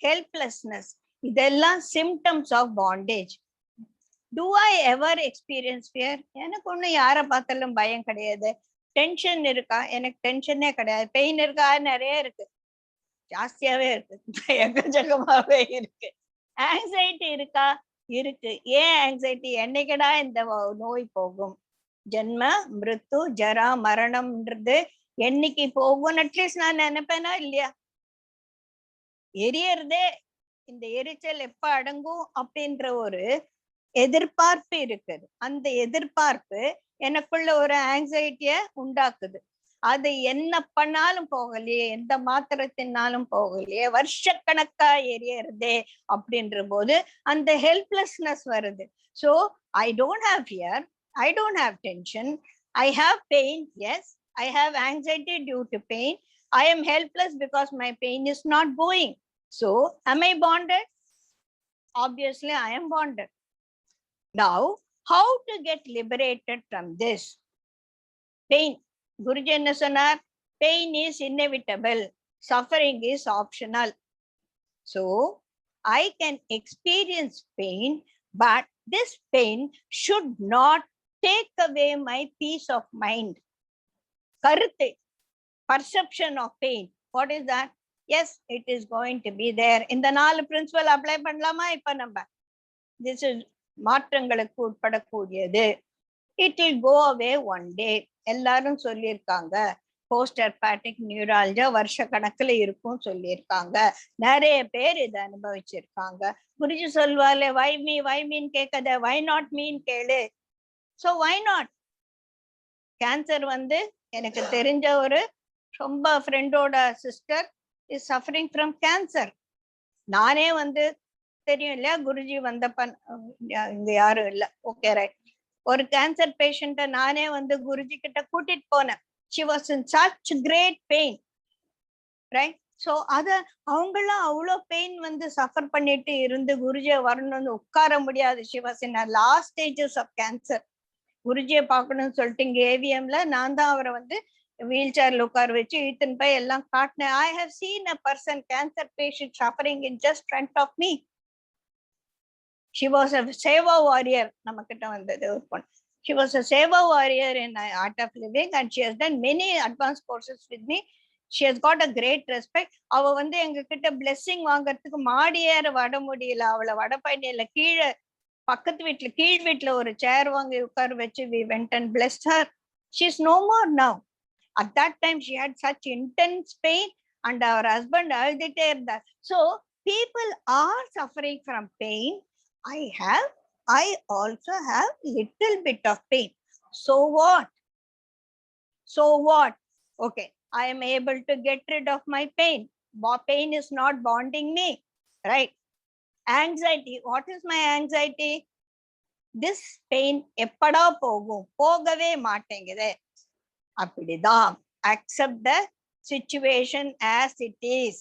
helplessness, இதெல்லாம் symptoms of bondage. Do I ever experience fear? எனக்கு ஒன்றும் யாரை பார்த்தாலும் பயம் கிடையாது. டென்ஷன் இருக்கா? எனக்கு டென்ஷனே கிடையாது. பெயின் இருக்கா? நிறைய இருக்கு, ஜாஸ்தியாவே இருக்கு, எக்கச்சக்கமாவே இருக்கு. ஆங்ஸைட்டி இருக்கா? இருக்கு. ஏன் ஆங்ஸைட்டி? என்னைக்கடா இந்த நோய் போகும்? ஜென்ம மிருத்து ஜரா மரணம்ன்றது என்னைக்கு போகும் அட்லீஸ்ட் நான் நினைப்பேனா இல்லையா? எரியறதே, இந்த எரிச்சல் எப்ப அடங்கும் அப்படின்ற ஒரு எதிர்பார்ப்பு இருக்குது. அந்த எதிர்பார்ப்பு எனக்குள்ள ஒரு ஆங்ஸைட்டிய உண்டாக்குது. அது என்ன பண்ணாலும் போகலையே, எந்த மாத்திரத்தினாலும் போகலையே, வருஷக்கணக்கா எரியறதே அப்படின்ற போது அந்த ஹெல்ப்லெஸ்னஸ் வருது. So I don't have fear, I don't have tension, I have pain, yes, I have anxiety due to pain, I am helpless because my pain is not going. So am I bonded? Obviously I am bonded. Now how to get liberated from this pain? Guruji என்ன சொன்னார்? Pain is inevitable, suffering is optional. So I can experience pain, but this pain should not take away my peace of mind. கருத்து, perception of pain, what is that? Yes, it is going to be there. இந்த 4 principal apply பண்ணலாமா இப்ப நம்ம? This is மாற்றங்களுக்கு உட்படக்கூடியது. It will go away one day. எல்லாரும் சொல்லியிருக்காங்க. Post ஹெர்பாட்டிக் நியூராலஜா வருஷ கணக்குல இருக்கும் சொல்லியிருக்காங்க. நிறைய பேர் இதை அனுபவிச்சிருக்காங்க. குருஜி சொல்வாலே வை மீன் கேட்காத, வை நாட் மீன் கேளு. So why not? கேன்சர் வந்து எனக்கு தெரிஞ்ச ஒரு ரொம்ப ஃப்ரெண்டோட sister is suffering from cancer. நானே வந்து தெரியும் இல்லையா, குருஜி வந்தப்ப இங்க யாரும் இல்லை, ஓகே ரைட். ஒரு கேன்சர் பேஷண்ட்டை நானே வந்து குருஜி கிட்ட கூட்டிட்டு போனேன். she was in such great pain, right? So அத அவங்களாம் அவ்வளோ பெயின் வந்து சஃபர் பண்ணிட்டு இருந்து குருஜியை வரணும்னு உட்கார முடியாது. she was in her last stages of cancer. குருஜியை பார்க்கணும்னு சொல்லிட்டு இங்க ஏவிஎம்ல நான் தான் அவரை வந்து வீல் சேர்ல உட்கார வச்சு இழுத்துன்னு போய் எல்லாம் காட்டினேன். I have seen a person, cancer patient, suffering in just front of me. She was a seva warrior. நம்ம கிட்ட வந்தது ஒரு பொண்ணு. She was a seva warrior in art of living and she has done many advanced courses with me. She has got a great respect. அவ வந்து எங்க கிட்ட blessing வாங்கறதுக்கு மாடி ஏற வட முடியல. அவளை வடபழனியில கீழே பக்கத்து வீட்டுல கீழ் வீட்டுல ஒரு சேர் வாங்கி உட்கார வச்சு we went and blessed her. She is no more now. At that time she had such intense pain and our husband அழுதுட்டே இருந்தார். So people are suffering from pain. I also have little bit of pain. So what? Okay, I am able to get rid of my pain. Pain is not bonding me, right? Anxiety, what is my anxiety? This pain எப்படா போகும், போகவே மாட்டேங்குது. அப்படிதான் accept the situation as it is.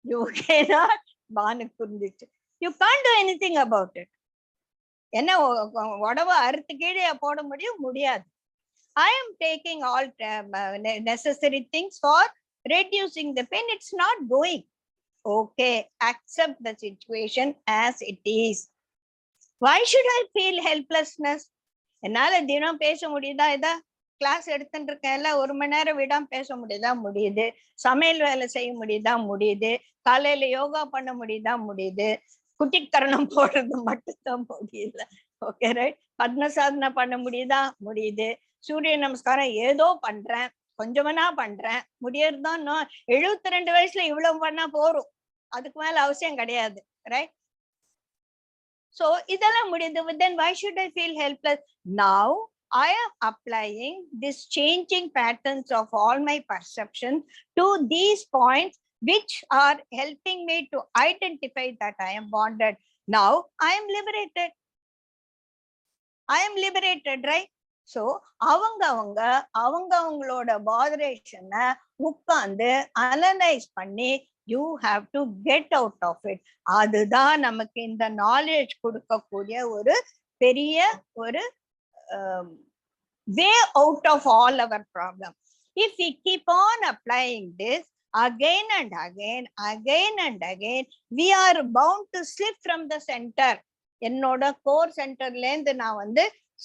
You cannot புரிஞ்சிச்சு, you can't do anything about it. என்ன உடம்ப அறுத்து கீழே போட முடியாது. I am taking all necessary things for reducing the pain. It's not going. Okay, accept the situation as it is. Why should I feel helplessness? என்னால தினம் பேச முடியுதா? இதா கிளாஸ் எடுத்துட்டு இருக்கேன்ல, 1 மணி நேரம் விடாம பேச முடியுதா? முடியுது. சமையல் வேலை செய்ய முடியுதா? முடியுது. காலையில யோகா பண்ண முடியுதா? முடியுது. குட்டிக்கரணம் போடுறது மட்டும்தான் முடியல. Okay right. பத்மசாதனை பண்ண முடியுதா? முடியுது. சூரிய நமஸ்காரம் ஏதோ பண்றேன், கொஞ்சமனா பண்றேன், முடியறதுதான். 72 வயசுல இவ்வளவு பண்ணா போறோம், அதுக்கு மேல அவசியம் கிடையாது. ரைட். So இதெல்லாம் முடியுது. Then why should I feel helpless? Now I am applying this changing patterns of all my perceptions to these points which are helping me to identify that I am bonded. Now I am liberated. I am liberated, right? So அவங்களோட பாதரேஷனை உட்கார்ந்து analyse பண்ணி you have to get out of it. அதுதான் நமக்கு இந்த knowledge கொடுக்கக்கூடிய ஒரு பெரிய ஒரு way out of all our problem. If we keep on applying this again and again, we are bound to slip from the center. என்னோட core சென்டர்ல இருந்து நான்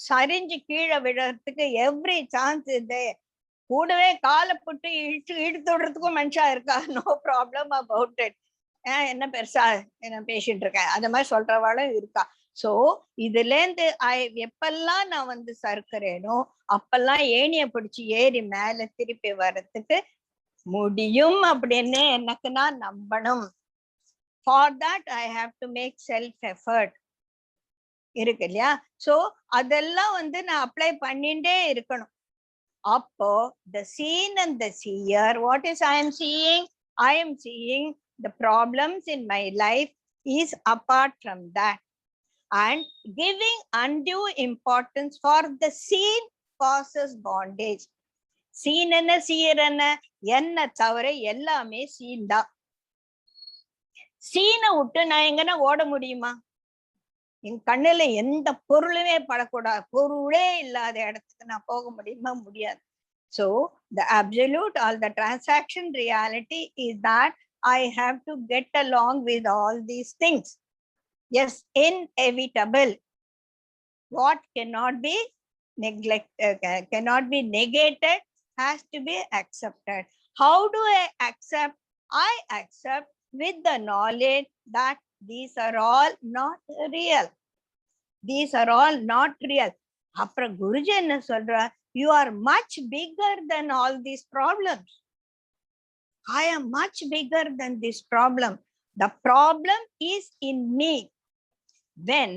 சரிஞ்சு கீழே விடுறதுக்கு எவ்ரி சான்ஸ் இது. கூடவே காலை போட்டு இழுத்து விடுறதுக்கும் மனுஷா இருக்கா, நோ ப்ராப்ளம் அபவுட் இட். என்ன பெருசா என்ன பேசிட்டு இருக்கேன், அந்த மாதிரி சொல்றவாளும் இருக்கா. சோ இதுல இருந்து எப்பெல்லாம் நான் சறுக்கிறேனோ அப்பெல்லாம் ஏணிய பிடிச்சு ஏறி மேல திருப்பி வர்றதுக்கு முடியும் அப்படின்னு எனக்கு நான் நம்பணும். For that I have to make self effort இருக்கு இல்லையா? சோ அதெல்லாம் நான் அப்ளை பண்ணிட்டே இருக்கணும். அப்போ the seen and the seer, what is I am seeing? I am seeing the problems in my life is apart from that, and giving undue importance for the seen causes bondage. Seen என்ன seer என்ன தவிர எல்லாமே scene தான். சீனை விட்டு நான் எங்கன்னா ஓட முடியுமா? என் கண்ணுல எந்த பொருளுமே படக்கூடாது, பொருளே இல்லாத இடத்துக்கு நான் போக முடியுமா? முடியாது. So the absolute or the transaction reality is that I have to get along with all these things. Yes, inevitable. What cannot be neglected, cannot be negated, has to be accepted. How do I accept? I accept with the knowledge that these are all not real. These are all not real. அப்புறம் குருஜி என்ன சொல்ற? You are much bigger than all these problems. I am much bigger than this problem. The problem is in me. When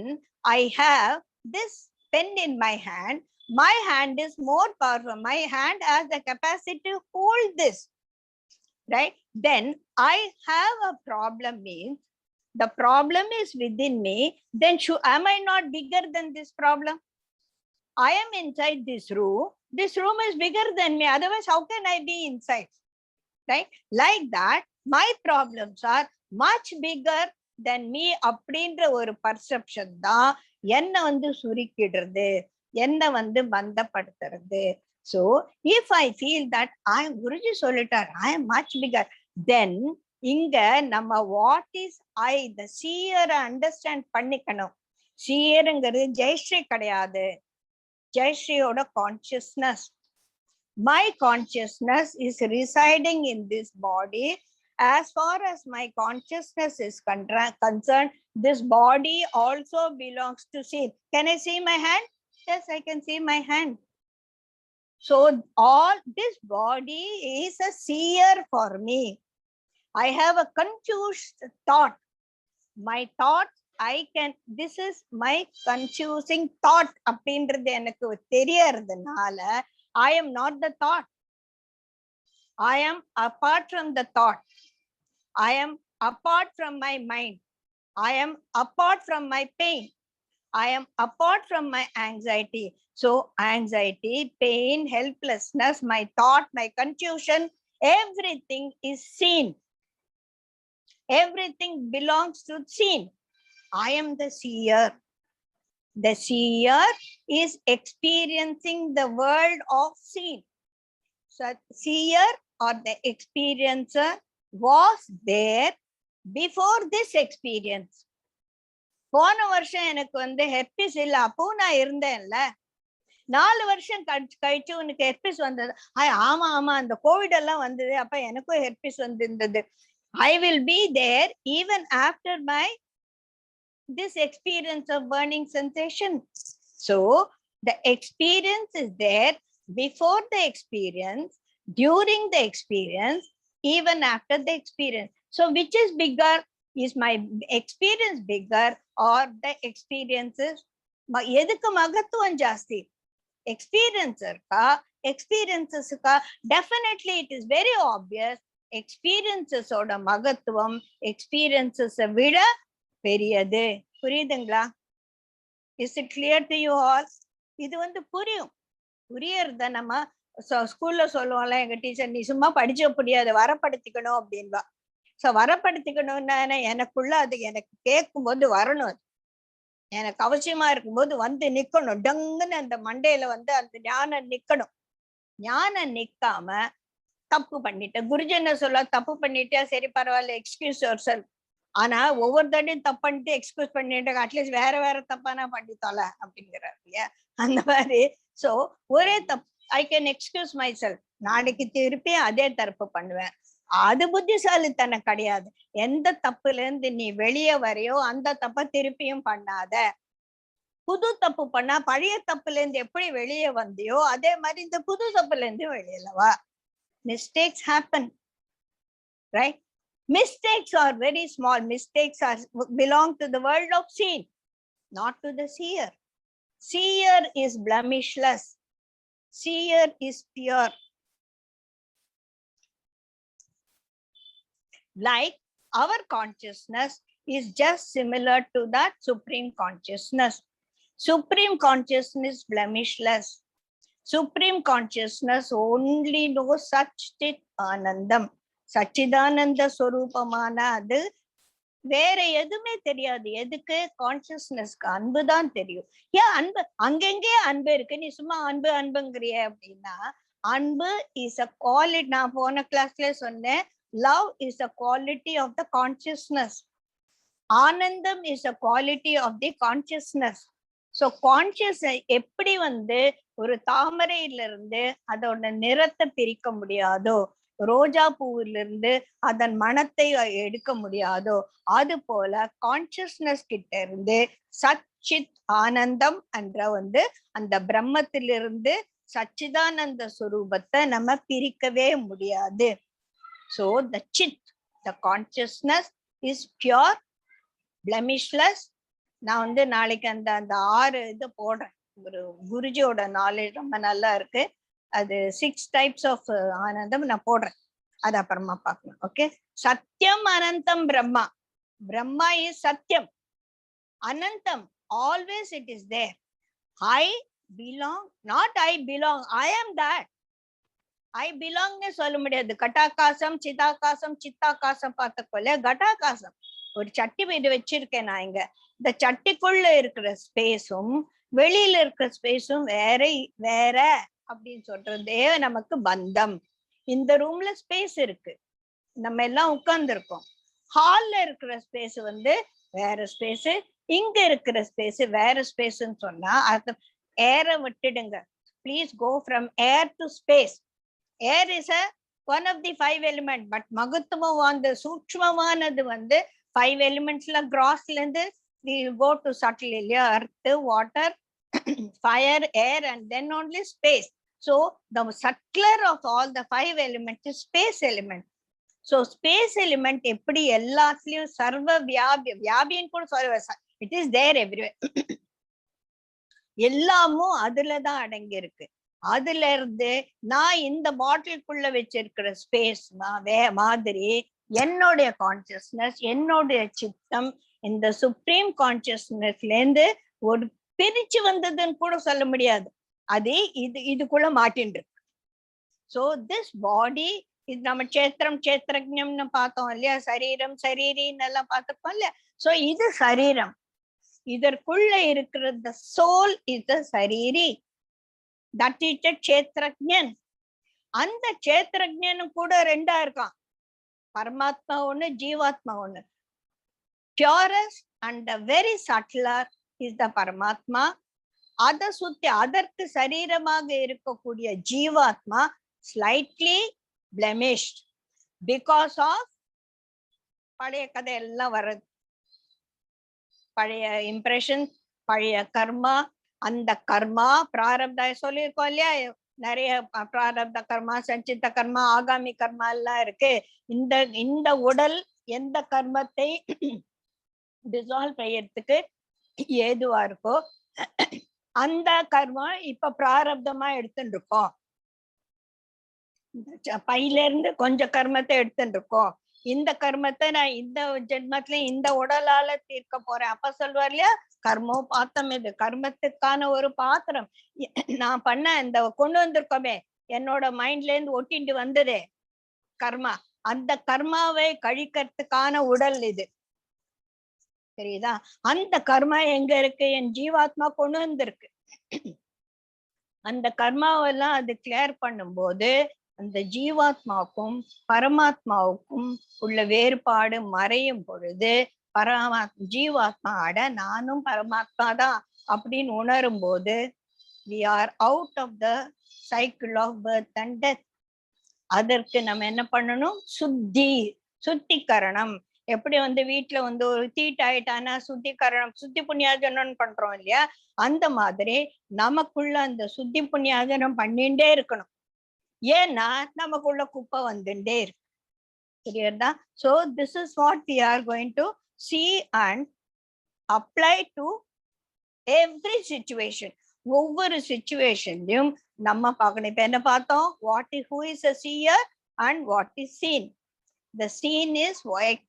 I have this pen in my hand is more powerful. My hand has the capacity to hold this, right? Then I have a problem, means the problem is within me. Then am I not bigger than this problem? I am inside this room. This room is bigger than me. Otherwise, how can I be inside? Right? Like that, my problems are much bigger than me. அப்படின்ற ஒரு perception தான் என்ன சுருக்கிடுறது, என்ன பந்தப்படுத்துறது. So if I feel that I am, Guruji சொல்லிட்டார், I am much bigger, then இங்க நம்ம what is I, the seer understand பண்ணிக்கணும். சீயருங்கிறது ஜெயஸ்ரீ கிடையாது, ஜெயஸ்ரீயோட consciousness. My consciousness is residing in this body. As far as my consciousness is concerned, this body also belongs to see. Can I see my hand? Yes, I can see my hand. So all this body is a seer for me. I have a confused thought. My thought, I can, this is my confusing thought. அப்படின்றது எனக்கு தெரியறதுனால I am not the thought. I am apart from the thought. I am apart from my mind. I am apart from my pain. I am apart from my anxiety. So anxiety, pain, helplessness, my thought, my confusion, everything is seen. Everything belongs to seen. I am the seer. The seer is experiencing the world of seen. So seer or the experiencer was there before this experience. போன வருஷம் எனக்கு herpes இல்ல, அப்போ நான் இருந்தேன்ல. 4 வருஷம் கழிச்சு உனக்கு herpes வந்தது. ஆமா ஆமா அந்த கோவிட் எல்லாம் வந்தது, அப்ப எனக்கும் ஹெர்பிஸ் வந்திருந்தது. I will be there even after my this experience of burning sensation. So the experience is there before the experience, during the experience, even after the experience. So which is bigger? Is my experience bigger or the experiences? எதுக்கு மகத்துவம் ஜாஸ்தி? experience இருக்கா experiences இருக்கா? Definitely it is very obvious experiences ஓட மகத்துவம் experiences விட பெரியது. புரியுதுங்களா? Is it clear to you all? இது வந்து புரியும். புரியறத நம்ம ஸ்கூல்ல சொல்லுவோம்ல, எங்க டீச்சர் நீ சும்மா படிச்ச புரியாது, வரப்படுத்திக்கணும் அப்படின்பா. சோ வரப்படுத்திக்கணும்னா எனக்குள்ள அது எனக்கு கேட்கும் போது வரணும், எனக்கு அவசியமா இருக்கும்போது வந்து நிக்கணும், டங்குன்னு அந்த மண்டையில வந்து அந்த ஞானம் நிக்கணும். ஞானம் நிக்காம தப்பு பண்ணிட்டேன், குருஜி என்ன சொல்ல, தப்பு பண்ணிட்டே சரி பரவாயில்ல எக்ஸ்கியூஸ் யுவர் செல்ஃப். ஆனா ஒவ்வொரு தடையும் தப்பு பண்ணிட்டு எக்ஸ்கியூஸ் பண்ணிட்டு அட்லீஸ்ட் வேற வேற தப்பானா பண்ணித்தோல அப்படிங்கிறாரு இல்லையா? அந்த மாதிரி சோ ஒரே தப்பு I can excuse my self, நாளைக்கு திருப்பி அதே தப்பு பண்ணுவேன். அது புத்திசாலித்தனம் கிடையாது. எந்த தப்புல இருந்து நீ வெளியே வரையோ அந்த தப்ப திருப்பியும் பண்ணாத. புது தப்பு பண்ணா பழைய தப்புல இருந்து எப்படி வெளியே வந்தியோ அதே மாதிரி இந்த புது தப்புல இருந்து வெளியில வா. Mistakes happen, right? Mistakes are very small. Mistakes are belong to the world of seeing, not to the seer. Seer is blemishless. Seer is pure. Like our consciousness is just similar to that supreme consciousness. Supreme consciousness blemishless. Supreme consciousness only knows Satchit Anandam. சச்சிதானந்த ஸ்வரூபமான அது வேற எதுவுமே தெரியாது. எதுக்கு? கான்சியஸ்னஸ்க்கு அன்புதான் தெரியும். ஏன் அன்பு? அங்கெங்கே அன்பு இருக்கு, நீ சும்மா அன்பு அன்புங்கிறிய அப்படின்னா, அன்பு இஸ் அ குவாலிட்டி. நான் போன கிளாஸ்ல சொன்னேன், love is a quality of the consciousness. ஆனந்தம் is a quality of the consciousness. So conscious எப்படி வந்து ஒரு தாமரையில இருந்து அதோட நிறத்தை பிரிக்க முடியாதோ, ரோஜா பூவிலிருந்து அதன் மனத்தை எடுக்க முடியாதோ, அது போல கான்சியஸ்னஸ் கிட்ட இருந்து சச்சித் ஆனந்தம் என்ற வந்து அந்த பிரம்மத்திலிருந்து சச்சிதானந்த சுரூபத்தை நம்ம பிரிக்கவே முடியாது. So the chit, the consciousness is pure, blemishless. நான் வந்து நாளைக்கு அந்த 6 இது போடுறேன். ஒரு குருஜியோட நாலேஜ் ரொம்ப நல்லா இருக்கு. அது 6 types of ஆனந்தம் நான் போடுறேன், அது அப்புறமா பார்க்கலாம். ஓகே. சத்தியம் அனந்தம் பிரம்மா. பிரம்மா இஸ் சத்தியம். அனந்தம் always it is there. I belong, not I belong, I am that. ஐ பிலாங்னு சொல்ல முடியாது. கட்டாகாசம் சிதாகாசம் சித்தாகாசம் பார்த்துக்கொள்ள கட்டாகாசம் ஒரு சட்டி வீடு வச்சிருக்கேன் நான் இங்க. இந்த சட்டிக்குள்ள இருக்கிற ஸ்பேஸும் வெளியில இருக்கிற ஸ்பேஸும் வேற வேற அப்படின்னு சொல்றதே நமக்கு பந்தம். இந்த ரூம்ல ஸ்பேஸ் இருக்கு, நம்ம எல்லாம் உட்கார்ந்து இருக்கோம். ஹால்ல இருக்கிற ஸ்பேஸ் வந்து வேற ஸ்பேஸ், இங்க இருக்கிற ஸ்பேஸ் வேற ஸ்பேஸ்ன்னு சொன்னா அது ஏரை விட்டுடுங்க. Please go from air to space. Air is a one of the 5 element. But மகத்துவம் அந்த சூக்ஷ்மமானது வந்து 5 எலிமெண்ட்ஸ்ல கிராஸ்ல இருந்து we go to subtle இல்லையா? earth, water, fire, air and then only space. So the subtler of all the 5 elements is space element. So space element எப்படி எல்லாத்துலயும் சர்வ வியாபி, வியாபின்னு கூட சொல்ல, it is there everywhere. எல்லாமும் அதுலதான் அடங்கி இருக்கு. அதுல இருந்து நான் இந்த பாட்டிலுக்குள்ள வச்சிருக்கிற ஸ்பேஸ் மாதிரி என்னுடைய கான்சியஸ்னஸ், என்னுடைய சித்தம் இந்த சுப்ரீம் கான்சியஸ்னஸ்ல இருந்து ஒரு பிரிச்சு வந்ததுன்னு கூட சொல்ல முடியாது. அது இதுக்குள்ள மாட்டின்னு இருக்கு. சோ திஸ் பாடி, இது நம்ம சேத்திரம் சேத்திரஜம்னு பார்த்தோம் இல்லையா? சரீரம் சரீரின்னு எல்லாம் பார்த்திருக்கோம் இல்லையா? சோ இது சரீரம். இதற்குள்ள இருக்கிற the soul is the சரீரி. that is the சேத்திரஜன். அந்த சேத்திரஜனும் கூட 2 இருக்கான், பரமாத்மா ஒண்ணு, ஜீவாத்மா ஒண்ணு. purest and the very subtler is the பரமாத்மா. அதை சுத்தி அதற்கு சரீரமாக இருக்கக்கூடிய ஜீவாத்மா slightly blemished because of பழைய கதை எல்லாம் வருது. பழைய இம்ப்ரெஷன், பழைய கர்மா, அந்த கர்மா பிராரப்த சொல்லியிருக்கோம் இல்லையா, நிறைய பிராரப்த கர்மா, சஞ்சித கர்மா, ஆகாமி கர்மா எல்லாம் இருக்கு. இந்த இந்த உடல் எந்த கர்மத்தை டிசால்வ் செய்யறதுக்கு ஏதுவா இருக்கோ அந்த கர்மா இப்ப பிராரப்தமா எடுத்துட்டு இருக்கோம். பையில இருந்து கொஞ்சம் கர்மத்தை எடுத்துட்டு இருக்கோம். இந்த கர்மத்தை நான் இந்த ஜென்மத்துல இந்த உடலால தீர்க்க போறேன். அப்ப சொல்வார் இல்லையா, கர்மோ பாத்திரம், இது கர்மத்துக்கான ஒரு பாத்திரம். நான் பண்ண இந்த கொண்டு வந்திருக்கோமே, என்னோட மைண்ட்ல இருந்து ஒட்டிட்டு வந்ததே கர்மா, அந்த கர்மாவை கழிக்கிறதுக்கான உடல் இது. தெரியுதா? அந்த கர்மா எங்க இருக்கு? என் ஜீவாத்மா கொண்டு வந்திருக்கு. அந்த கர்மாவெல்லாம் அது கிளியர் பண்ணும்போது அந்த ஜீவாத்மாவுக்கும் பரமாத்மாவுக்கும் உள்ள வேறுபாடு மறையும் பொழுது ஜீவாத்மா அட நானும் பரமாத்மா தான் அப்படின்னு உணரும் போது we are out of the cycle of birth and death. அதற்கு நம்ம என்ன பண்ணணும்? சுத்திகரணம். எப்படி வீட்டுல ஒரு தீட்டாயிட்டானா சுத்திகரணம், சுத்தி புண்ணியாஜனம் பண்றோம் இல்லையா, அந்த மாதிரி நமக்குள்ள அந்த சுத்தி புண்ணியாஜனம் பண்ணிட்டே இருக்கணும். ஏன்னா நமக்குள்ள குப்பை வந்துட்டே இருக்கு. சரியா? So this is what we are going to see and apply to every situation. ஒவ்வொரு சிச்சுவேஷன்லயும் நம்ம பார்க்கணும். இப்ப என்ன பார்த்தோம்? who is a seer and what is seen. The seen is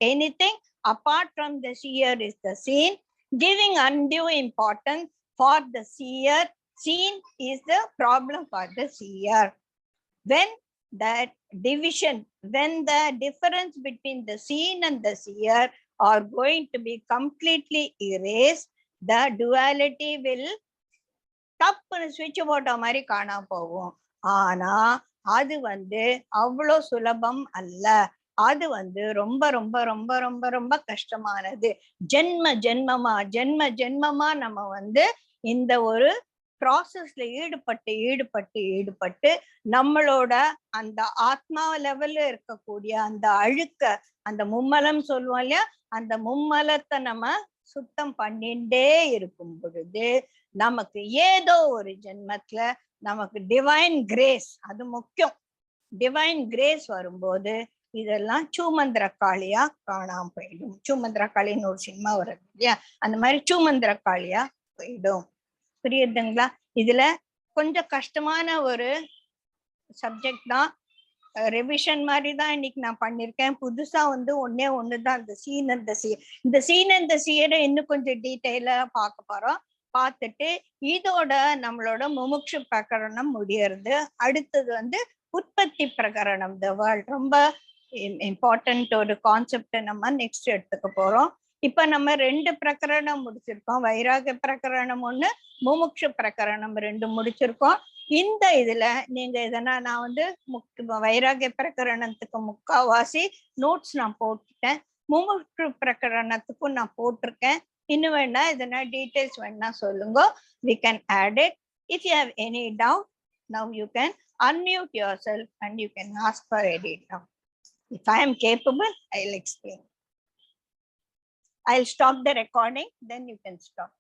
anything apart from the seer is the seen. Giving undue importance for the seer, seen is the problem for the seer. When that division, when the difference between the seen and the seer are going to be completely erased, the duality will தப்புன்னு சுவிட்ச் போட்ட மாதிரி காணாம போகும். ஆனா அது அவ்வளோ சுலபம் அல்ல. அது ரொம்ப ரொம்ப ரொம்ப ரொம்ப ரொம்ப கஷ்டமானது. ஜென்ம ஜென்மமா நம்ம இந்த ஒரு ப்ராசஸ்ல ஈடுபட்டு நம்மளோட அந்த ஆத்மா லெவல்ல இருக்கக்கூடிய அந்த அழுக்க, அந்த மும்மலம் சொல்லுவோம் இல்லையா, அந்த மும்மலத்தை நம்ம சுத்தம் பண்ணிட்டே இருக்கும் பொழுது நமக்கு ஏதோ ஒரு ஜென்மத்துல நமக்கு டிவைன் கிரேஸ், அது முக்கியம். டிவைன் கிரேஸ் வரும்போது இதெல்லாம் சூமந்திர காளியா காணாம போயிடும். சூமந்திர காளின்னு ஒரு சினிமா வருது இல்லையா, அந்த மாதிரி சூமந்திர காளியா போயிடும். புரியுதுங்களா? இதுல கொஞ்சம் கஷ்டமான ஒரு சப்ஜெக்ட் தான். ரிவிஷன் மாதிரி தான் இன்னைக்கு நான் பண்ணிருக்கேன். புதுசா ஒன்னே ஒண்ணுதான் இந்த சீன் அண்ட் சியர். இந்த சீன் அண்ட் சியரை இன்னும் கொஞ்சம் டீட்டெயிலா பார்க்க போறோம். பார்த்துட்டு இதோட நம்மளோட முமுட்சு பிரகரணம் முடியறது. அடுத்தது உற்பத்தி பிரகரணம். த வேர்ல்ட் ரொம்ப இம்பார்ட்டன்ட் ஒரு கான்செப்டை நம்ம நெக்ஸ்ட் எடுத்துக்க போறோம். இப்ப நம்ம 2 பிரகரணம் முடிச்சிருக்கோம். வைராக பிரகரணம் 1, முமுட்சு பிரகரணம் 2 முடிச்சிருக்கோம். இந்த இதுல நீங்க எதனா நான் வைராக பிரகரணத்துக்கு முக்காவாசி நோட்ஸ் நான் போட்டுட்டேன். முமுட்சு பிரகரணத்துக்கும் நான் போட்டிருக்கேன். இன்னும் வேணா எதனா டீடைல்ஸ் வேணா சொல்லுங்க. We can add it. If you have any doubt, now you can unmute yourself and you can ask for edit now. If I am capable, I'll explain. I'll stop the recording, then you can stop.